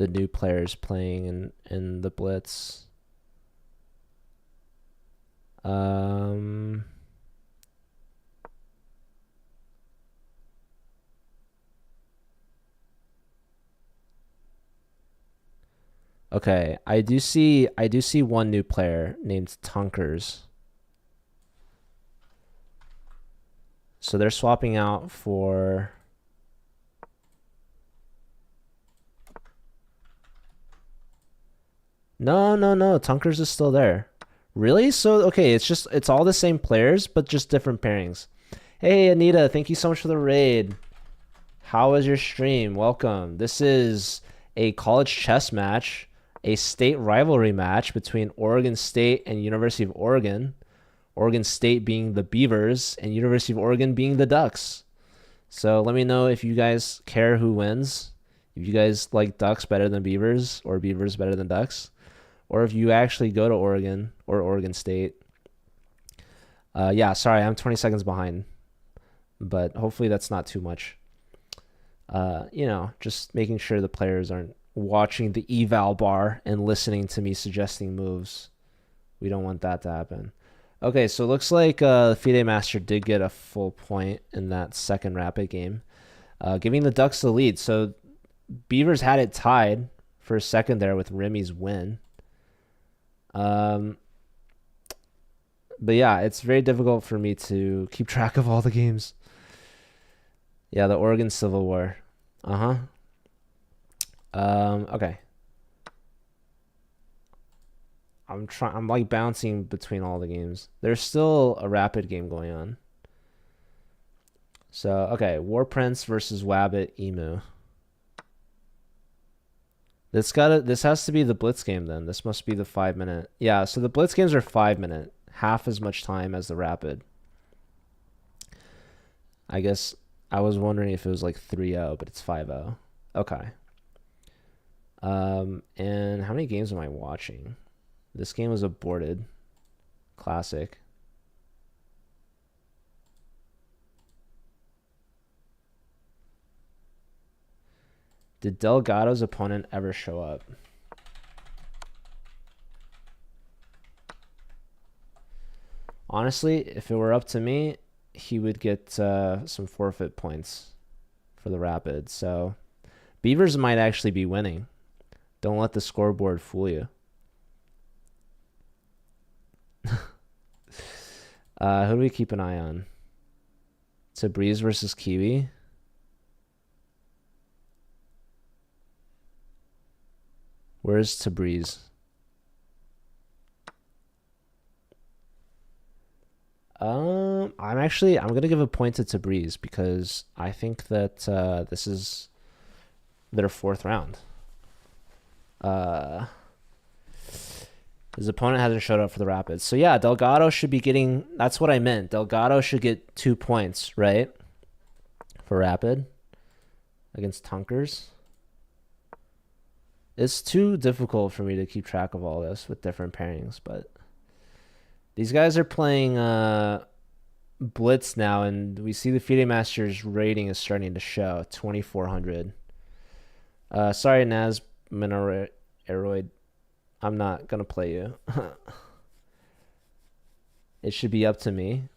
new players playing in the Blitz. Okay, I do see one new player named Tunkers. So they're swapping out for No, Tunkers is still there. Really? So okay, it's all the same players but just different pairings. Hey Anita, thank you so much for the raid. How was your stream? Welcome. This is a college chess match, a state rivalry match between Oregon State and University of Oregon. Oregon State being the Beavers and University of Oregon being the Ducks. So let me know if you guys care who wins. If you guys like Ducks better than Beavers or Beavers better than Ducks. Or if you actually go to Oregon or Oregon State. Yeah, sorry, I'm 20 seconds behind. But hopefully that's not too much. You know, just making sure the players aren't watching the eval bar and listening to me suggesting moves. We don't want that to happen. Okay, so it looks like FIDE Master did get a full point in that second rapid game, giving the Ducks the lead. So Beavers had it tied for a second there with Remy's win. But yeah, it's very difficult for me to keep track of all the games. Yeah, the Oregon Civil War. Okay. I'm like bouncing between all the games. There's still a rapid game going on. So, okay, War Prince versus Wabbit Emu. This has to be the Blitz game then. This must be the 5 minute. Yeah, so the Blitz games are 5 minute, half as much time as the Rapid. I guess I was wondering if it was like 3-0, but it's 5-0. Okay. And how many games am I watching? This game was aborted. Classic. Did Delgado's opponent ever show up? Honestly, if it were up to me, he would get some forfeit points for the Rapid. So Beavers might actually be winning. Don't let the scoreboard fool you. Who do we keep an eye on? Tabriz versus Kiwi. Where's Tabriz? I'm gonna give a point to Tabriz because I think that this is their 4th round. His opponent hasn't showed up for the Rapids. So yeah, Delgado should be getting, that's what I meant. Delgado should get 2 points, right? For Rapid against Tunkers. It's too difficult for me to keep track of all this with different pairings, but these guys are playing Blitz now, and we see the FIDE Masters rating is starting to show 2,400. Sorry, Naz Mineroid. I'm not going to play you. It should be up to me.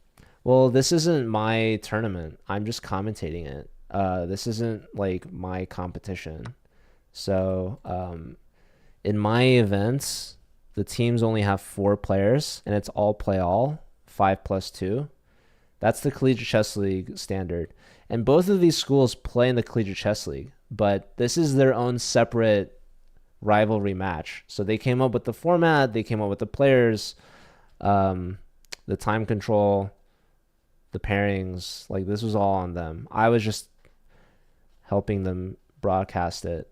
Well, this isn't my tournament. I'm just commentating it. This isn't like my competition. So in my events, the teams only have 4 players, and it's all play all, 5+2. That's the Collegiate Chess League standard. And both of these schools play in the Collegiate Chess League, but this is their own separate rivalry match. So they came up with the format, they came up with the players, the time control, the pairings. Like, this was all on them. I was just helping them broadcast it.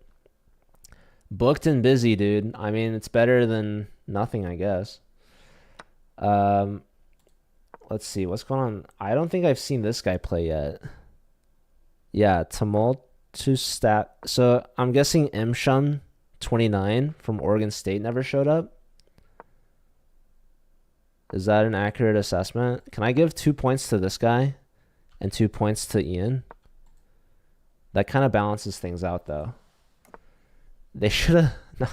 Booked and busy, dude. I mean, it's better than nothing, I guess. Let's see what's going on. I don't think I've seen this guy play yet. Yeah, Tumultuous Stat. So I'm guessing Mshun 29 from Oregon State never showed up. Is that an accurate assessment? Can I give 2 points to this guy and 2 points to Ian? That kind of balances things out, though. They should have. No.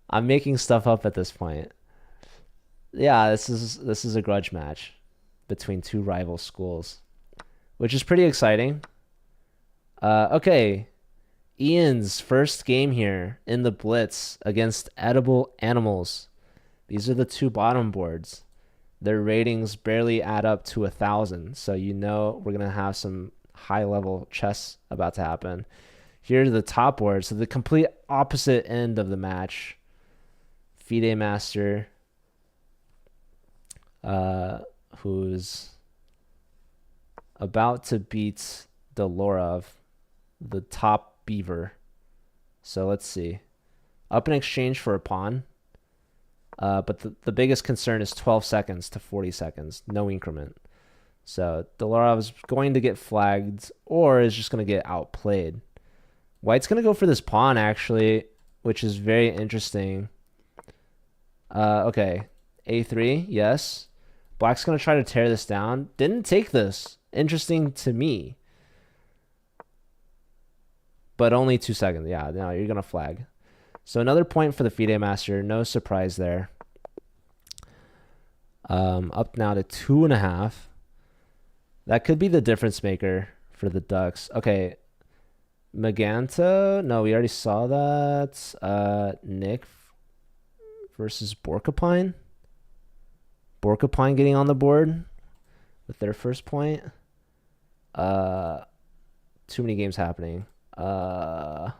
I'm making stuff up at this point. Yeah, this is a grudge match between 2 rival schools, which is pretty exciting. Okay. Ian's first game here in the Blitz against Edible Animals. These are the 2 bottom boards. Their ratings barely add up to 1,000, so you know we're going to have some high-level chess about to happen. Here's the top board, so the complete opposite end of the match. FIDE Master, who's about to beat Delorov, the top beaver. So let's see. Up in exchange for a pawn. But the biggest concern is 12 seconds to 40 seconds. No increment. So Delorov is going to get flagged or is just going to get outplayed. White's going to go for this pawn, actually, which is very interesting. Okay. A3, yes. Black's going to try to tear this down. Didn't take this. Interesting to me. But only 2 seconds. Yeah, no, you're going to flag. So another point for the FIDE Master. No surprise there. Up now to 2.5. That could be the difference maker for the Ducks. Okay. Magenta. No, we already saw that. Nick versus Borkapine. Borkapine getting on the board with their first point. Too many games happening. Hold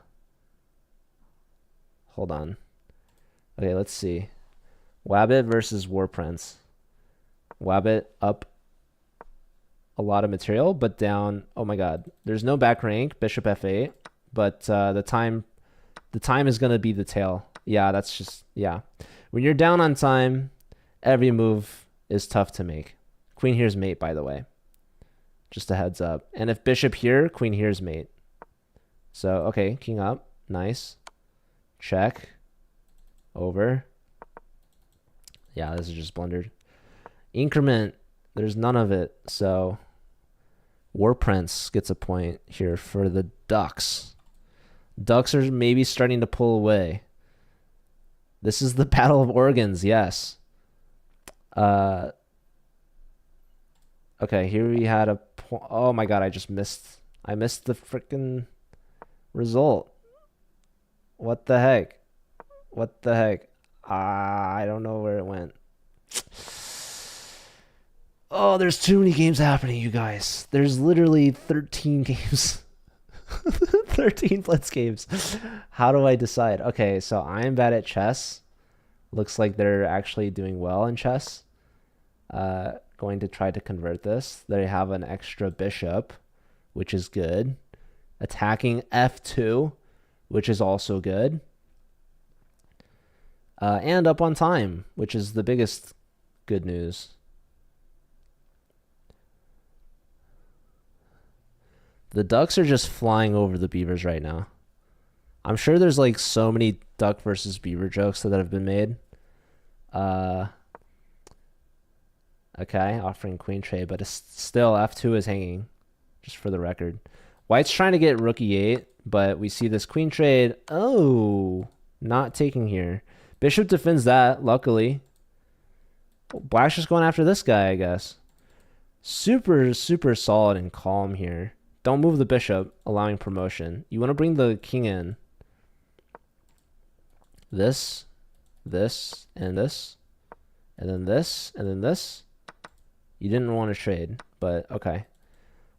on. Okay, let's see. Wabbit versus War Prince. Wabbit up a lot of material, but down. Oh my God, there's no back rank. Bishop f8, but the time is gonna be the tail. Yeah, that's just yeah. When you're down on time, every move is tough to make. Queen here's mate, by the way. Just a heads up. And if bishop here, queen here's mate. So okay, king up, nice. Check. Over. Yeah, this is just blundered. Increment, there's none of it. So War Prince gets a point here for the Ducks. Ducks are maybe starting to pull away. This is the Battle of Organs, yes. Okay, here we had a point. Oh my God, I missed the freaking result. What the heck? What the heck? I don't know where it went. Oh, there's too many games happening, you guys. There's literally 13 games. 13 Blitz games. How do I decide? Okay, so I'm bad at chess. Looks like they're actually doing well in chess. Going to try to convert this. They have an extra bishop, which is good. Attacking f2, which is also good. And up on time, which is the biggest good news. The Ducks are just flying over the Beavers right now. I'm sure there's like so many Duck versus Beaver jokes that have been made. Okay, offering queen trade, but it's still f2 is hanging, just for the record. White's trying to get rook e8, but we see this queen trade. Oh, not taking here. Bishop defends that, luckily. Black's just going after this guy, I guess. Super, super solid and calm here. Don't move the bishop, allowing promotion. You want to bring the king in. This, and this, and then this, and then this. You didn't want to trade, but okay.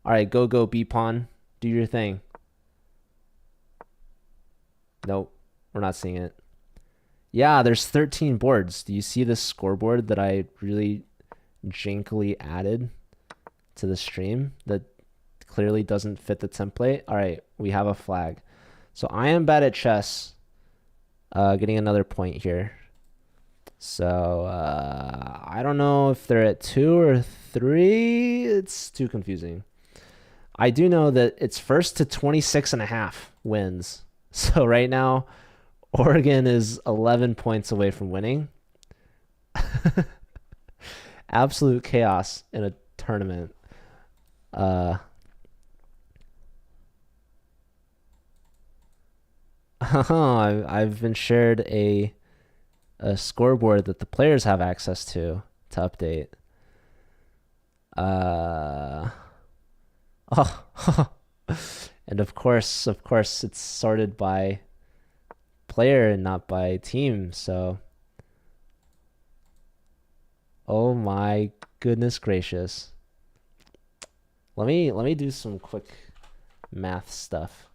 All right, go, b-pawn. Do your thing. Nope, we're not seeing it. Yeah, there's 13 boards. Do you see this scoreboard that I really jankily added to the stream that clearly doesn't fit the template? All right, we have a flag. So I am bad at chess. Getting another point here. So I don't know if they're at 2 or 3. It's too confusing. I do know that it's first to 26.5 wins. So right now, Oregon is 11 points away from winning. Absolute chaos in a tournament. I've been shared a scoreboard that the players have access to update. And of course it's sorted by player and not by team. So, oh my goodness gracious. Let me do some quick math stuff.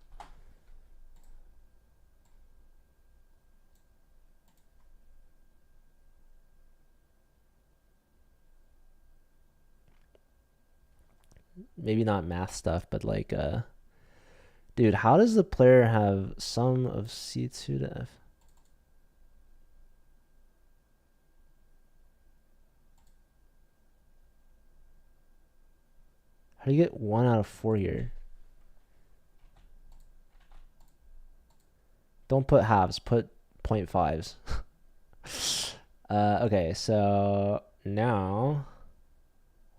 Maybe not math stuff, but like dude, how does the player have sum of c2 to f? How do you get 1 out of 4 here? Don't put halves, put 0.5s. Okay, so now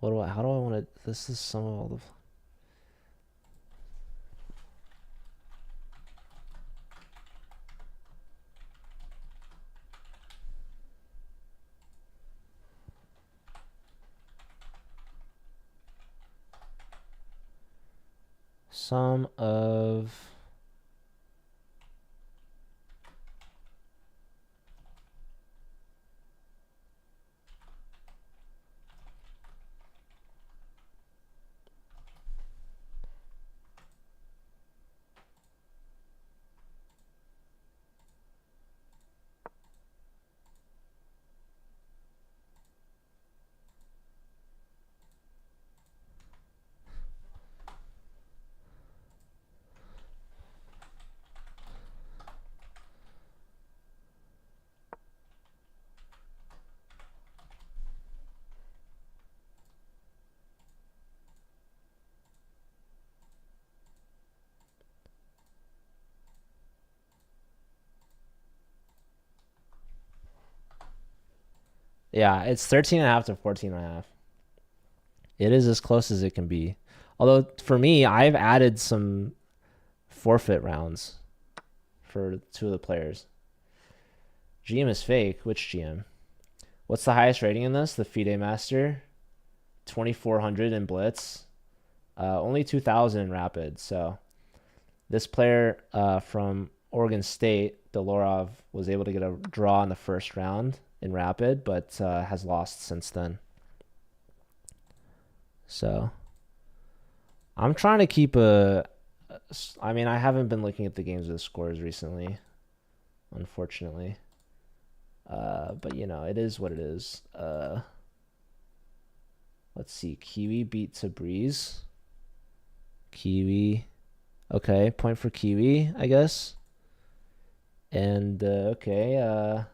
how do I want to, this is sum of all the sum of Yeah, it's 13.5 to 14.5. It is as close as it can be. Although for me, I've added some forfeit rounds for two of the players. GM is fake. Which GM? What's the highest rating in this? The FIDE Master. 2,400 in Blitz. Only 2,000 in Rapid. So this player from Oregon State, Delorov, was able to get a draw in the first round in Rapid, but has lost since then. So I'm trying to keep I mean, I haven't been looking at the games with the scores recently, unfortunately. But you know, it is what it is. Let's see. Kiwi beat Tabriz. Kiwi. Okay, point for Kiwi, I guess. And okay.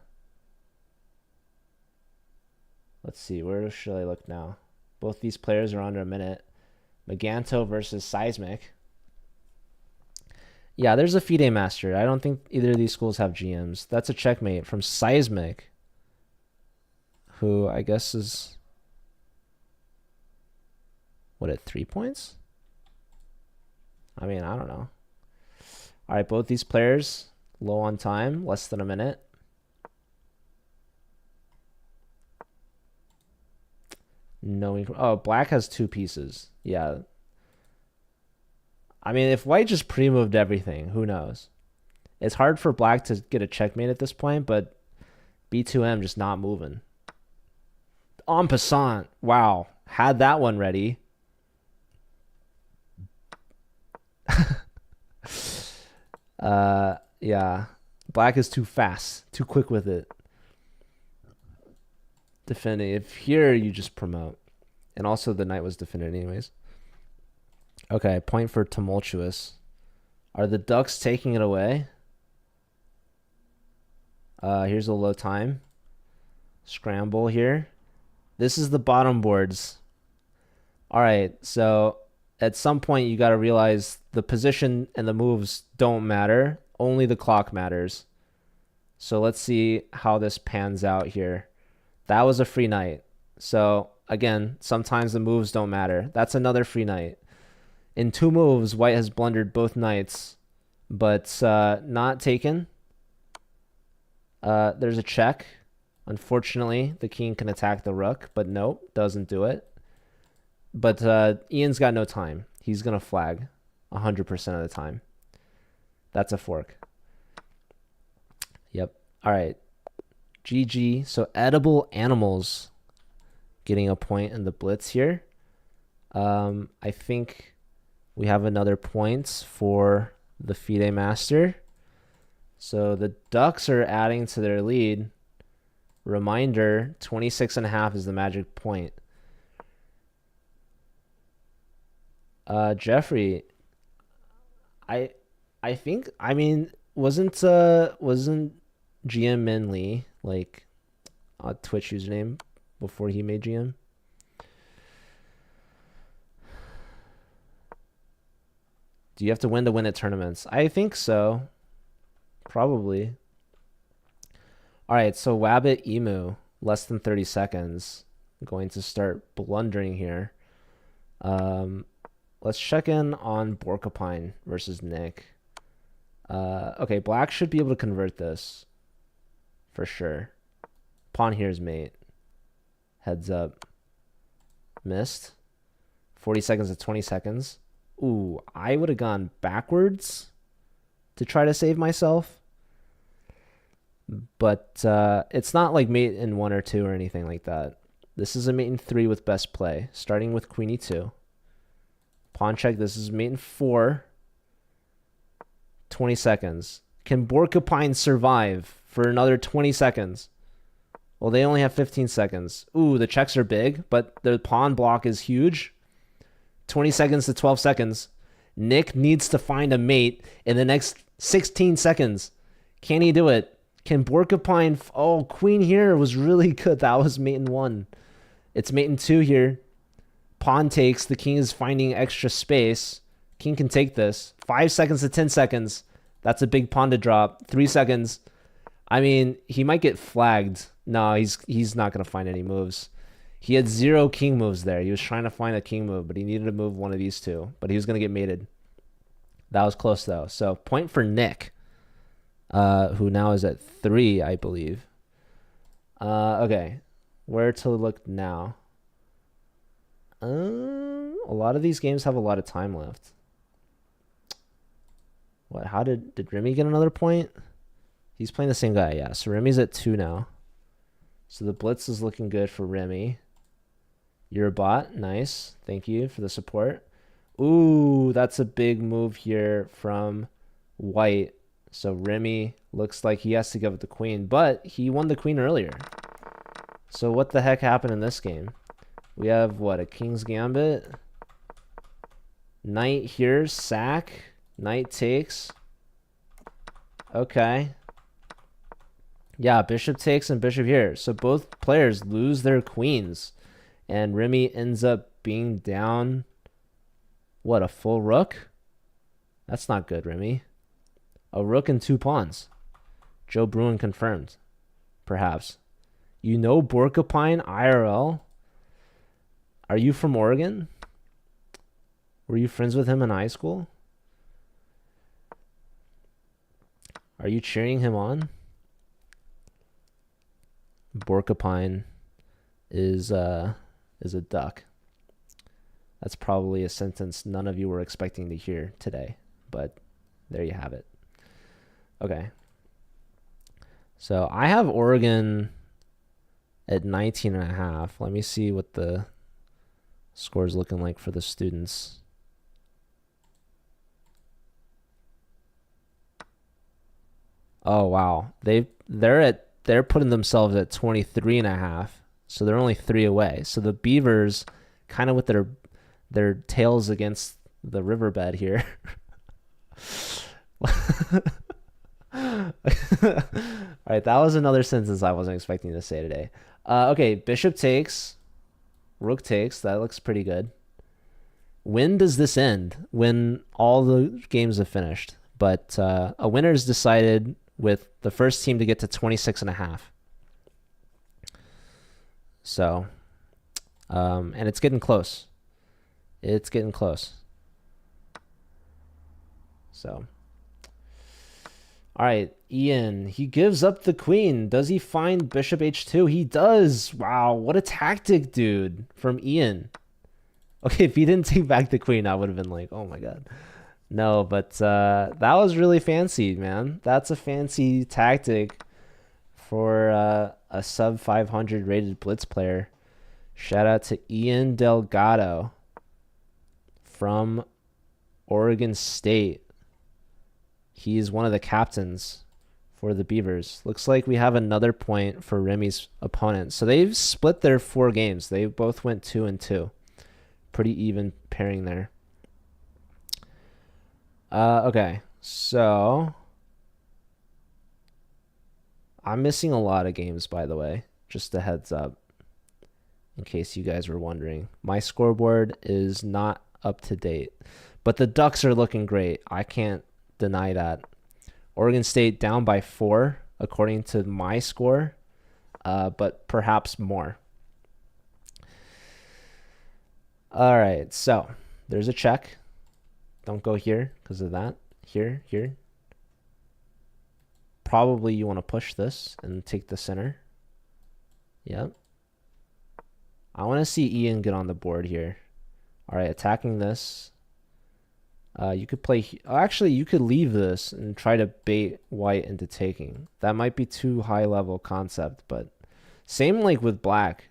Let's see. Where should I look now? Both these players are under a minute. Maganto versus Seismic. Yeah, there's a FIDE Master. I don't think either of these schools have GMs. That's a checkmate from Seismic, who I guess is, what, at 3 points? I mean, I don't know. All right, both these players low on time, less than a minute. No, oh, black has two pieces. Yeah. I mean, if white just pre-moved everything, who knows? It's hard for black to get a checkmate at this point, but B2M just not moving. En passant, wow, had that one ready. Yeah, black is too fast, too quick with it. Defending. If here you just promote, and also the knight was defended anyways. Okay, point for Tumultuous. Are the Ducks taking it away? Here's a low time. Scramble here. This is the bottom boards. All right, so at some point you got to realize the position and the moves don't matter. Only the clock matters. So let's see how this pans out here. That was a free knight. So again, sometimes the moves don't matter. That's another free knight. In two moves, white has blundered both knights, but not taken. There's a check. Unfortunately, the king can attack the rook, but nope, doesn't do it. But Ian's got no time. He's going to flag 100% of the time. That's a fork. Yep. All right. GG. So Edible Animals getting a point in the blitz here. I think we have another point for the FIDE Master. So the Ducks are adding to their lead. Reminder, 26.5 is the magic point. Jeffrey, I think, I mean, wasn't GM Min Lee like a Twitch username before he made GM? Do you have to win at tournaments? I think so. Probably. All right, so Wabbit Emu, less than 30 seconds. I'm going to start blundering here. Let's check in on Borkapine versus Nick. Okay, black should be able to convert this for sure. Pawn here is mate. Heads up. Missed. 40 seconds to 20 seconds. Ooh, I would have gone backwards to try to save myself. But it's not like mate in 1 or 2 or anything like that. This is a mate in 3 with best play, starting with queen e2. Pawn check, this is mate in 4. 20 seconds. Can Borkapine survive for another 20 seconds? Well, they only have 15 seconds. Ooh, the checks are big, but the pawn block is huge. 20 seconds to 12 seconds. Nick needs to find a mate in the next 16 seconds. Can he do it? Can Borkapine... Oh, queen here was really good. That was mate in 1. It's mate in 2 here. Pawn takes. The king is finding extra space. King can take this. 5 seconds to 10 seconds. That's a big pawn to drop. 3 seconds. I mean, he might get flagged. No, he's not gonna find any moves. He had 0 king moves there. He was trying to find a king move, but he needed to move one of these two. But he was gonna get mated. That was close though. So point for Nick, who now is at 3, I believe. Okay, where to look now? A lot of these games have a lot of time left. What? How did Remy get another point? He's playing the same guy, yeah. So Remy's at 2 now. So the blitz is looking good for Remy. You're a bot. Nice. Thank you for the support. Ooh, that's a big move here from White. So Remy looks like he has to give up the queen, but he won the queen earlier. So what the heck happened in this game? We have, what, a king's gambit? Knight here, sack. Knight takes. Okay. Yeah, bishop takes and bishop here. So both players lose their queens. And Remy ends up being down, what, a full rook? That's not good, Remy. A rook and 2 pawns. Joe Bruin confirmed. Perhaps. You know Borkapine IRL? Are you from Oregon? Were you friends with him in high school? Are you cheering him on? Borkapine is a duck. That's probably a sentence none of you were expecting to hear today, but there you have it. Okay. So I have Oregon at 19.5. Let me see what the score is looking like for the students. Oh wow. They're putting themselves at 23.5. So they're only 3 away. So the Beavers kind of with their tails against the riverbed here. All right, that was another sentence I wasn't expecting to say today. Okay, bishop takes, rook takes. That looks pretty good. When does this end? When all the games have finished. But a winner is decided with the first team to get to 26.5. So, and it's getting close. It's getting close. So, all right, Ian, he gives up the queen. Does he find bishop h2? He does. Wow, what a tactic, dude, from Ian. Okay, if he didn't take back the queen, I would have been like, oh my God. No, but that was really fancy, man. That's a fancy tactic for a sub 500 rated blitz player. Shout out to Ian Delgado from Oregon State. He's one of the captains for the Beavers. Looks like we have another point for Remy's opponent. So they've split their 4 games. They both went 2-2. Pretty even pairing there. Okay, so I'm missing a lot of games, by the way. Just a heads up, in case you guys were wondering. My scoreboard is not up to date, but the Ducks are looking great. I can't deny that. Oregon State down by 4, according to my score, but perhaps more. All right, so there's a check. Don't go here because of that. Here. Probably you want to push this and take the center. Yep. I want to see Ian get on the board here. All right, attacking this. You could play... Actually, you could leave this and try to bait White into taking. That might be too high-level concept, but... Same like with Black.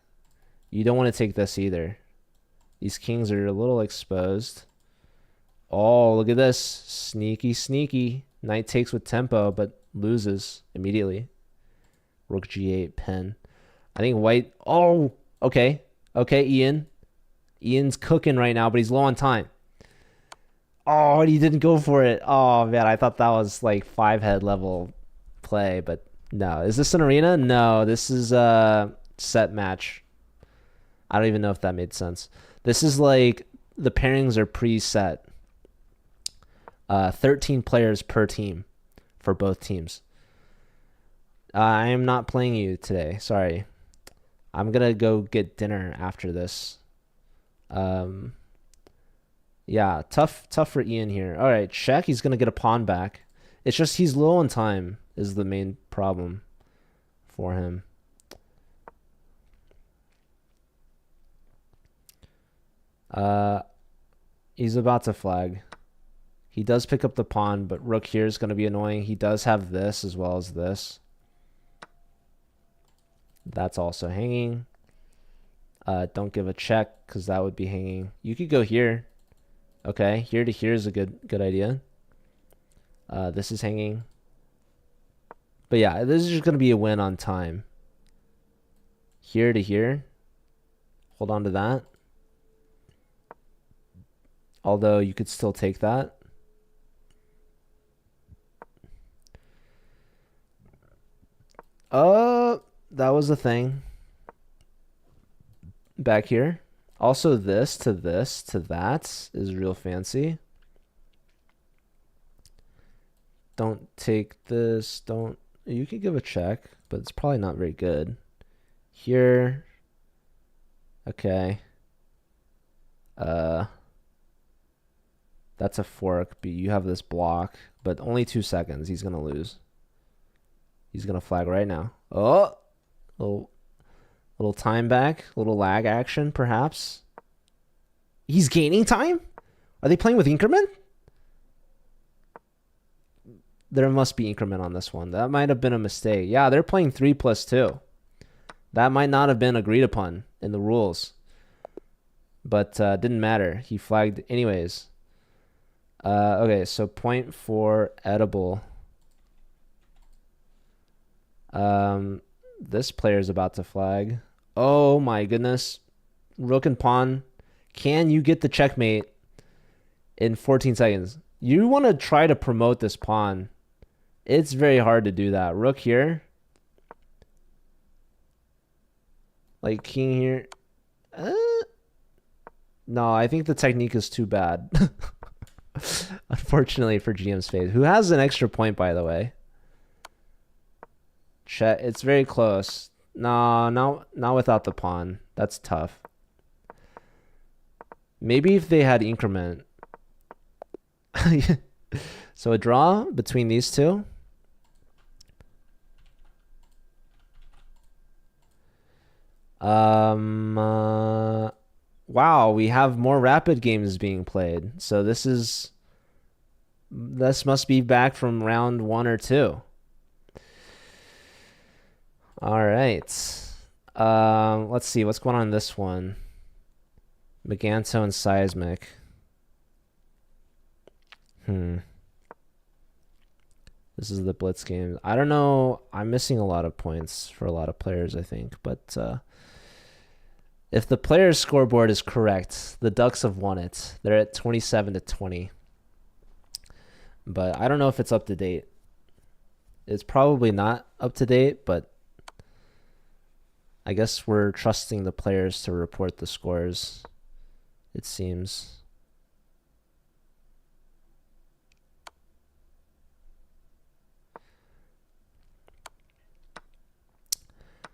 You don't want to take this either. These kings are a little exposed. Oh, look at this. Sneaky. Knight takes with tempo, but loses immediately. Rook g8, pen. I think White... Oh, okay. Okay, Ian. Ian's cooking right now, but he's low on time. Oh, he didn't go for it. Oh, man, I thought that was like 5-head level play, but no. Is this an arena? No, this is a set match. I don't even know if that made sense. This is like the pairings are preset. 13 players per team for both teams. I am not playing you today. Sorry. I'm gonna go get dinner after this. Um, yeah, tough for Ian here. All right, check. He's gonna get a pawn back. It's just he's low on time is the main problem for him. He's about to flag. He does pick up the pawn, but rook here is going to be annoying. He does have this as well as this. That's also hanging. Don't give a check because that would be hanging. You could go here. Okay, here to here is a good idea. This is hanging. But yeah, this is just going to be a win on time. Here to here. Hold on to that. Although you could still take that. That was a thing. Back here. Also this to that is real fancy. Don't take this. Don't. You could give a check, but it's probably not very good. Here. Okay. That's a fork, but you have this block, but only 2 seconds. He's gonna lose. He's gonna flag right now. Oh, little time back, little lag action, perhaps. He's gaining time? Are they playing with increment? There must be increment on this one. That might have been a mistake. Yeah, they're playing 3+2. That might not have been agreed upon in the rules. But didn't matter. He flagged anyways. Okay, so point for edible. This player's about to flag. Oh my goodness. Rook and pawn. Can you get the checkmate in 14 seconds? You want to try to promote this pawn. It's very hard to do that. Rook here. Like king here. No, I think the technique is too bad. Unfortunately for GM's Fade, who has an extra point, by the way. Check. It's very close. No, not without the pawn. That's tough. Maybe if they had increment. So a draw between these two. Wow, we have more rapid games being played. So this must be back from round 1 or 2. All right. Let's see what's going on in this one. Meganto and Seismic. This is the Blitz game. I don't know. I'm missing a lot of points for a lot of players, I think. But if the player's scoreboard is correct, the Ducks have won it. They're at 27-20. But I don't know if it's up to date. It's probably not up to date, but I guess we're trusting the players to report the scores, it seems.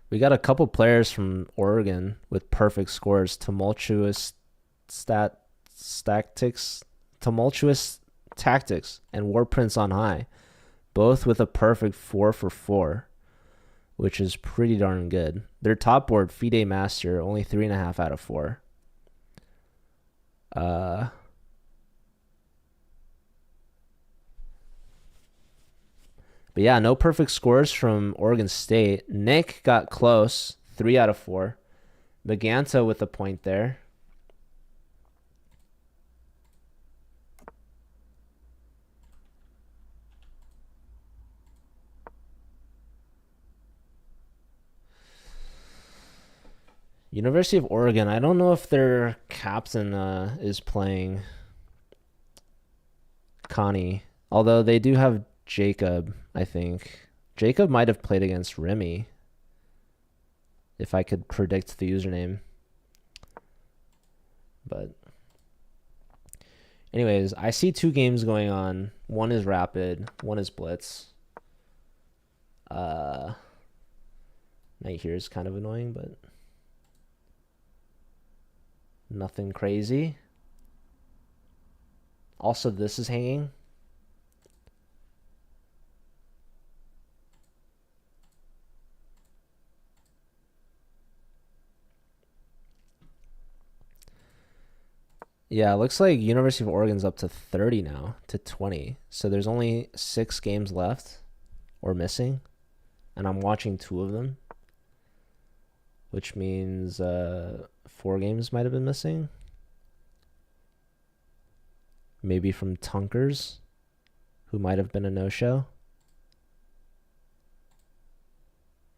We got a couple players from Oregon with perfect scores. Tumultuous Tactics and War Prince on High, both with a perfect 4 for 4, which is pretty darn good. Their top board, FIDE Master, only 3.5 out of 4. But yeah, no perfect scores from Oregon State. Nick got close, 3 out of 4. Meganto with a point there. University of Oregon, I don't know if their captain is playing Connie, although they do have Jacob, I think. Jacob might have played against Remy, if I could predict the username. But anyways, I see 2 games going on. One is Rapid, one is Blitz. Right here is kind of annoying, but nothing crazy. Also, this is hanging. Yeah, it looks like University of Oregon's up to 30 now, to 20. So there's only 6 games left or missing, and I'm watching 2 of them, which means 4 games might have been missing. Maybe from Tunkers, who might have been a no-show.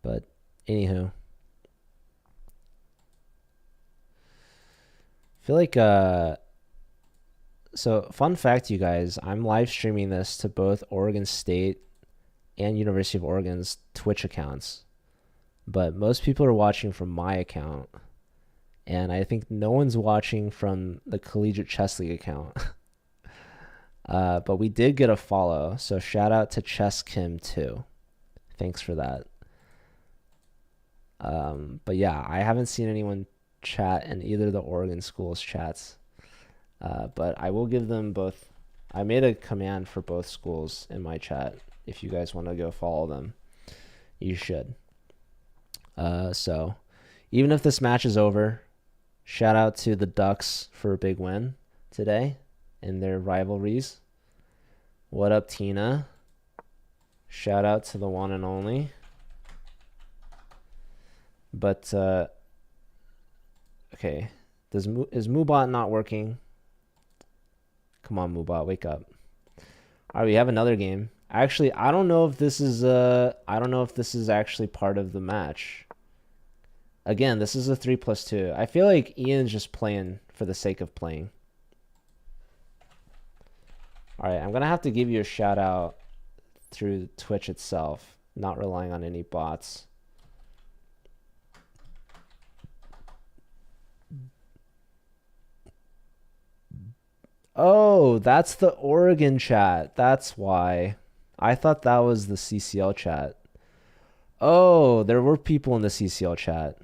But anywho, I feel like so fun fact, you guys, I'm live streaming this to both Oregon State and University of Oregon's Twitch accounts, but most people are watching from my account, and I think no one's watching from the Collegiate Chess League account. But we did get a follow, so shout out to Chess Kim too. Thanks for that. But yeah, I haven't seen anyone chat in either of the Oregon schools chats. But I will give them both. I made a command for both schools in my chat. If you guys want to go follow them, you should. So even if this match is over, shout out to the Ducks for a big win today in their rivalries. What up, Tina? Shout out to the one and only. But okay, is Moobot not working? Come on, Moobot, wake up. All right, we have another game. Actually, I don't know if this is actually part of the match. Again, this is a 3+2. I feel like Ian's just playing for the sake of playing. All right, I'm gonna have to give you a shout out through Twitch itself, not relying on any bots. Oh, that's the Oregon chat. That's why. I thought that was the CCL chat. Oh, there were people in the CCL chat.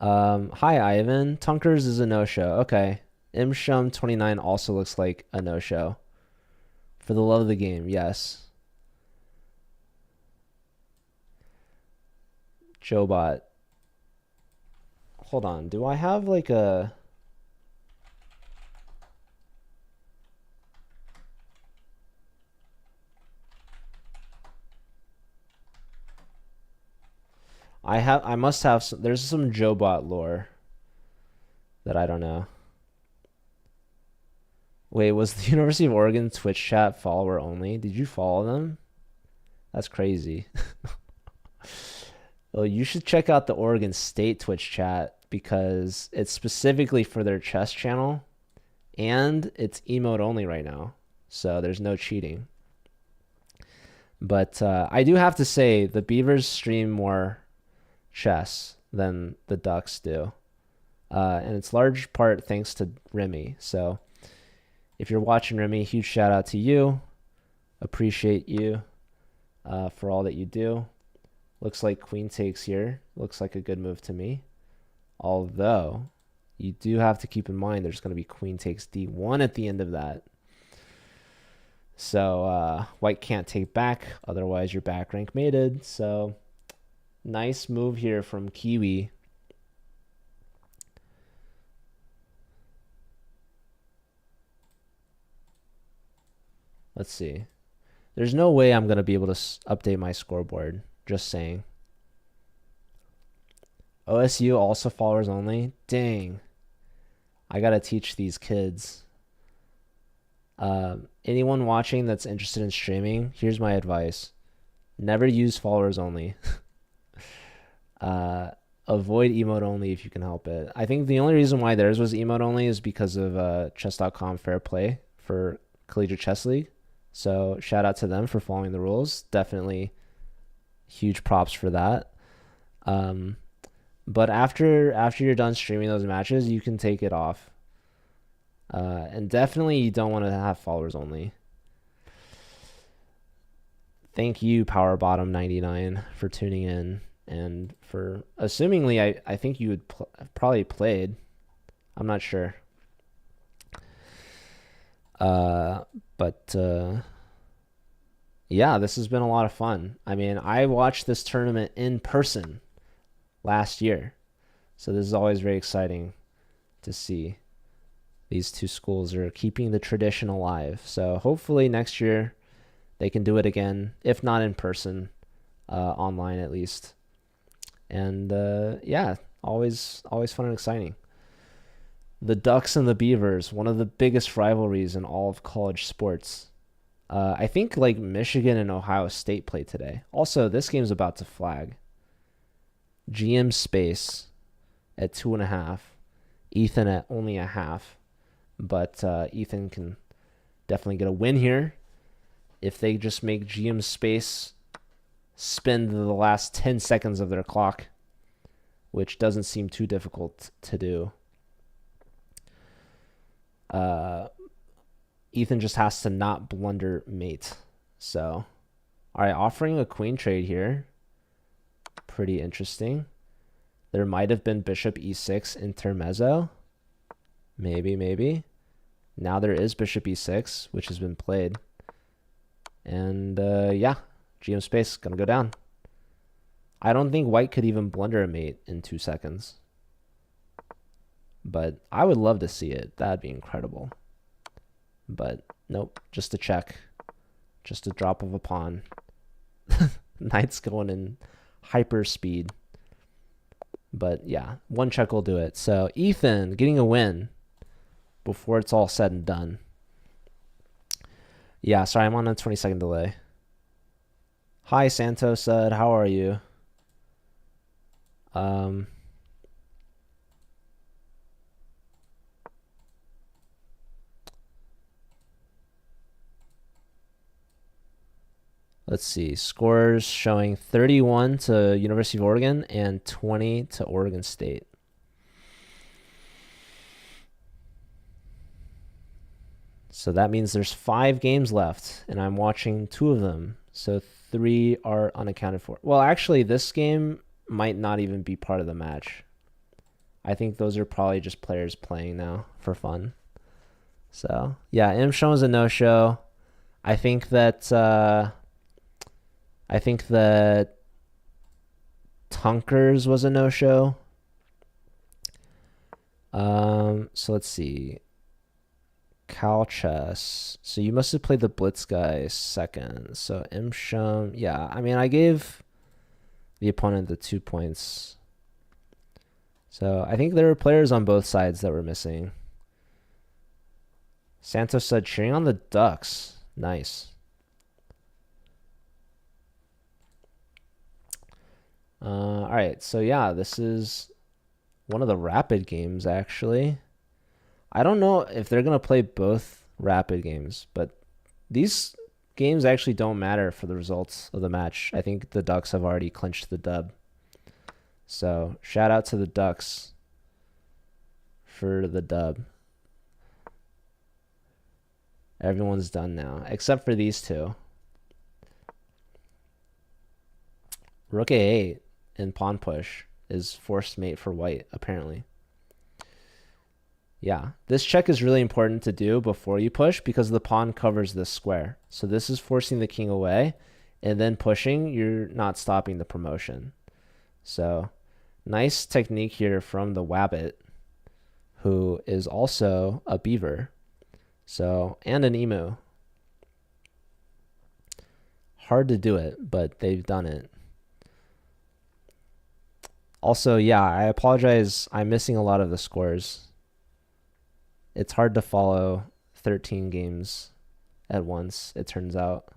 Hi, Ivan. Tunkers is a no-show. Okay. Imshum29 also looks like a no-show. For the love of the game, yes. Jobot. Hold on. Do I have like a... I must have some, there's some Jobot lore that I don't know. Wait, was the University of Oregon Twitch chat follower only? Did you follow them? That's crazy. Well, you should check out the Oregon State Twitch chat because it's specifically for their chess channel and it's emote only right now. So there's no cheating. But I do have to say the Beavers stream more chess than the Ducks do. And it's large part thanks to Remy. So if you're watching Remy, huge shout out to you. Appreciate you for all that you do. Looks like queen takes here. Looks like a good move to me. Although, you do have to keep in mind there's going to be queen takes d1 at the end of that. So white can't take back. Otherwise, your back rank mated. So nice move here from Kiwi. Let's see. There's no way I'm going to be able to update my scoreboard. Just saying. OSU also followers only? Dang. I got to teach these kids. Anyone watching that's interested in streaming, here's my advice. Never use followers only. Avoid emote only if you can help it. I think the only reason why theirs was emote only is because of chess.com fair play for Collegiate Chess League. So shout out to them for following the rules. Definitely huge props for that. But after you're done streaming those matches, you can take it off. And definitely you don't want to have followers only. Thank you, Power Bottom 99, for tuning in and for assumingly, I think you would probably played. I'm not sure. But yeah, this has been a lot of fun. I mean, I watched this tournament in person last year, so this is always very exciting to see. These two schools are keeping the tradition alive. So hopefully next year they can do it again, if not in person, online at least. And yeah, always fun and exciting. The Ducks and the Beavers, one of the biggest rivalries in all of college sports. I think like Michigan and Ohio State play today. Also, this game's about to flag. GM Space at 2.5. Ethan at only a half. But Ethan can definitely get a win here if they just make GM Space spend the last 10 seconds of their clock, which doesn't seem too difficult to do. Ethan just has to not blunder mate. So, all right, offering a queen trade here. Pretty interesting. There might have been bishop e6 intermezzo. Maybe. Now there is bishop e6, which has been played. And yeah, GM Space gonna go down. I don't think white could even blunder a mate in 2 seconds. But I would love to see it. That'd be incredible. But nope, just a check. Just a drop of a pawn. Knight's going in hyper speed. But yeah, one check will do it. So Ethan getting a win before it's all said and done. Yeah, sorry, I'm on a 20-second delay. Hi, Santos said, how are you? Let's see. Scores showing 31 to University of Oregon and 20 to Oregon State. So that means there's 5 games left, and I'm watching 2 of them. So 3 are unaccounted for. Well, actually, this game might not even be part of the match. I think those are probably just players playing now for fun. So, yeah, Imshon was a no-show. I think that Tunkers was a no-show. So let's see. Cal Chess. So you must have played the Blitz guy second. So Imshon, yeah. I mean, I gave the opponent the 2 points. So I think there were players on both sides that were missing. Santos said cheering on the Ducks. Nice. All right, so yeah, this is one of the rapid games, actually. I don't know if they're going to play both rapid games, but these games actually don't matter for the results of the match. I think the Ducks have already clinched the dub. So shout out to the Ducks for the dub. Everyone's done now, except for these two. Rook A8 in pawn push is forced mate for white, apparently. Yeah, this check is really important to do before you push because the pawn covers this square. So this is forcing the king away, and then pushing, you're not stopping the promotion. So nice technique here from the Wabbit, who is also a beaver. So, and an emu. Hard to do it, but they've done it. Also, yeah, I apologize. I'm missing a lot of the scores. It's hard to follow 13 games at once, it turns out.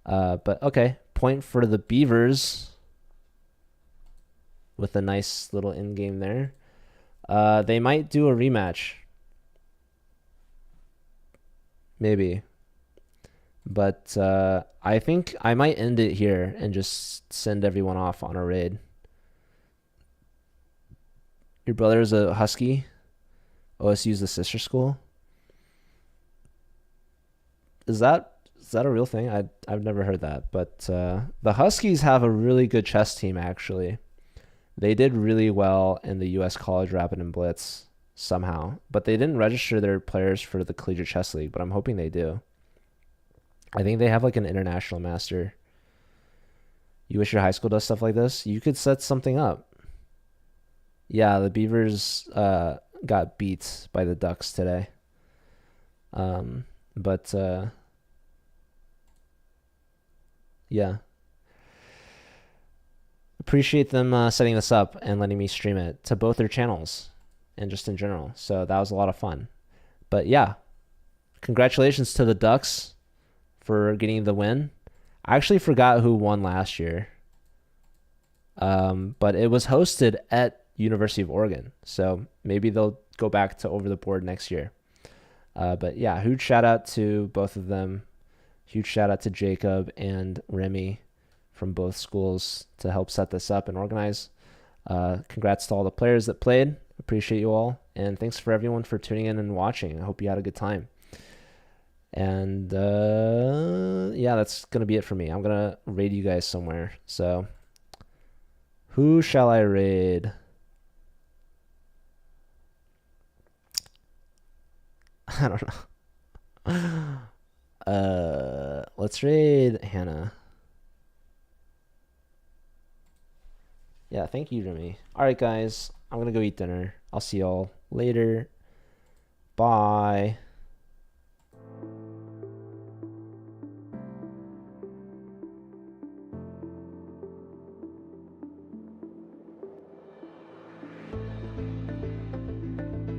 But okay, point for the Beavers with a nice little in-game there. They might do a rematch. Maybe. But I think I might end it here and just send everyone off on a raid. Your brother's a Husky? OSU's the sister school? Is that Is that a real thing? I've never heard that. But the Huskies have a really good chess team, actually. They did really well in the U.S. College Rapid and Blitz somehow, but they didn't register their players for the Collegiate Chess League, but I'm hoping they do. I think they have like an international master. You wish your high school does stuff like this? You could set something up. Yeah, the Beavers got beat by the Ducks today. But yeah, appreciate them setting this up and letting me stream it to both their channels and just in general. So that was a lot of fun. But yeah, congratulations to the Ducks for getting the win. I actually forgot who won last year. But it was hosted at University of Oregon. So maybe they'll go back to over the board next year. But yeah, huge shout out to both of them. Huge shout out to Jacob and Remy from both schools to help set this up and organize. Congrats to all the players that played. Appreciate you all. And thanks for everyone for tuning in and watching. I hope you had a good time. And yeah, that's going to be it for me. I'm going to raid you guys somewhere. So who shall I raid? I don't know. Let's raid Hannah. Yeah, thank you, Remy. All right, guys. I'm going to go eat dinner. I'll see y'all later. Bye.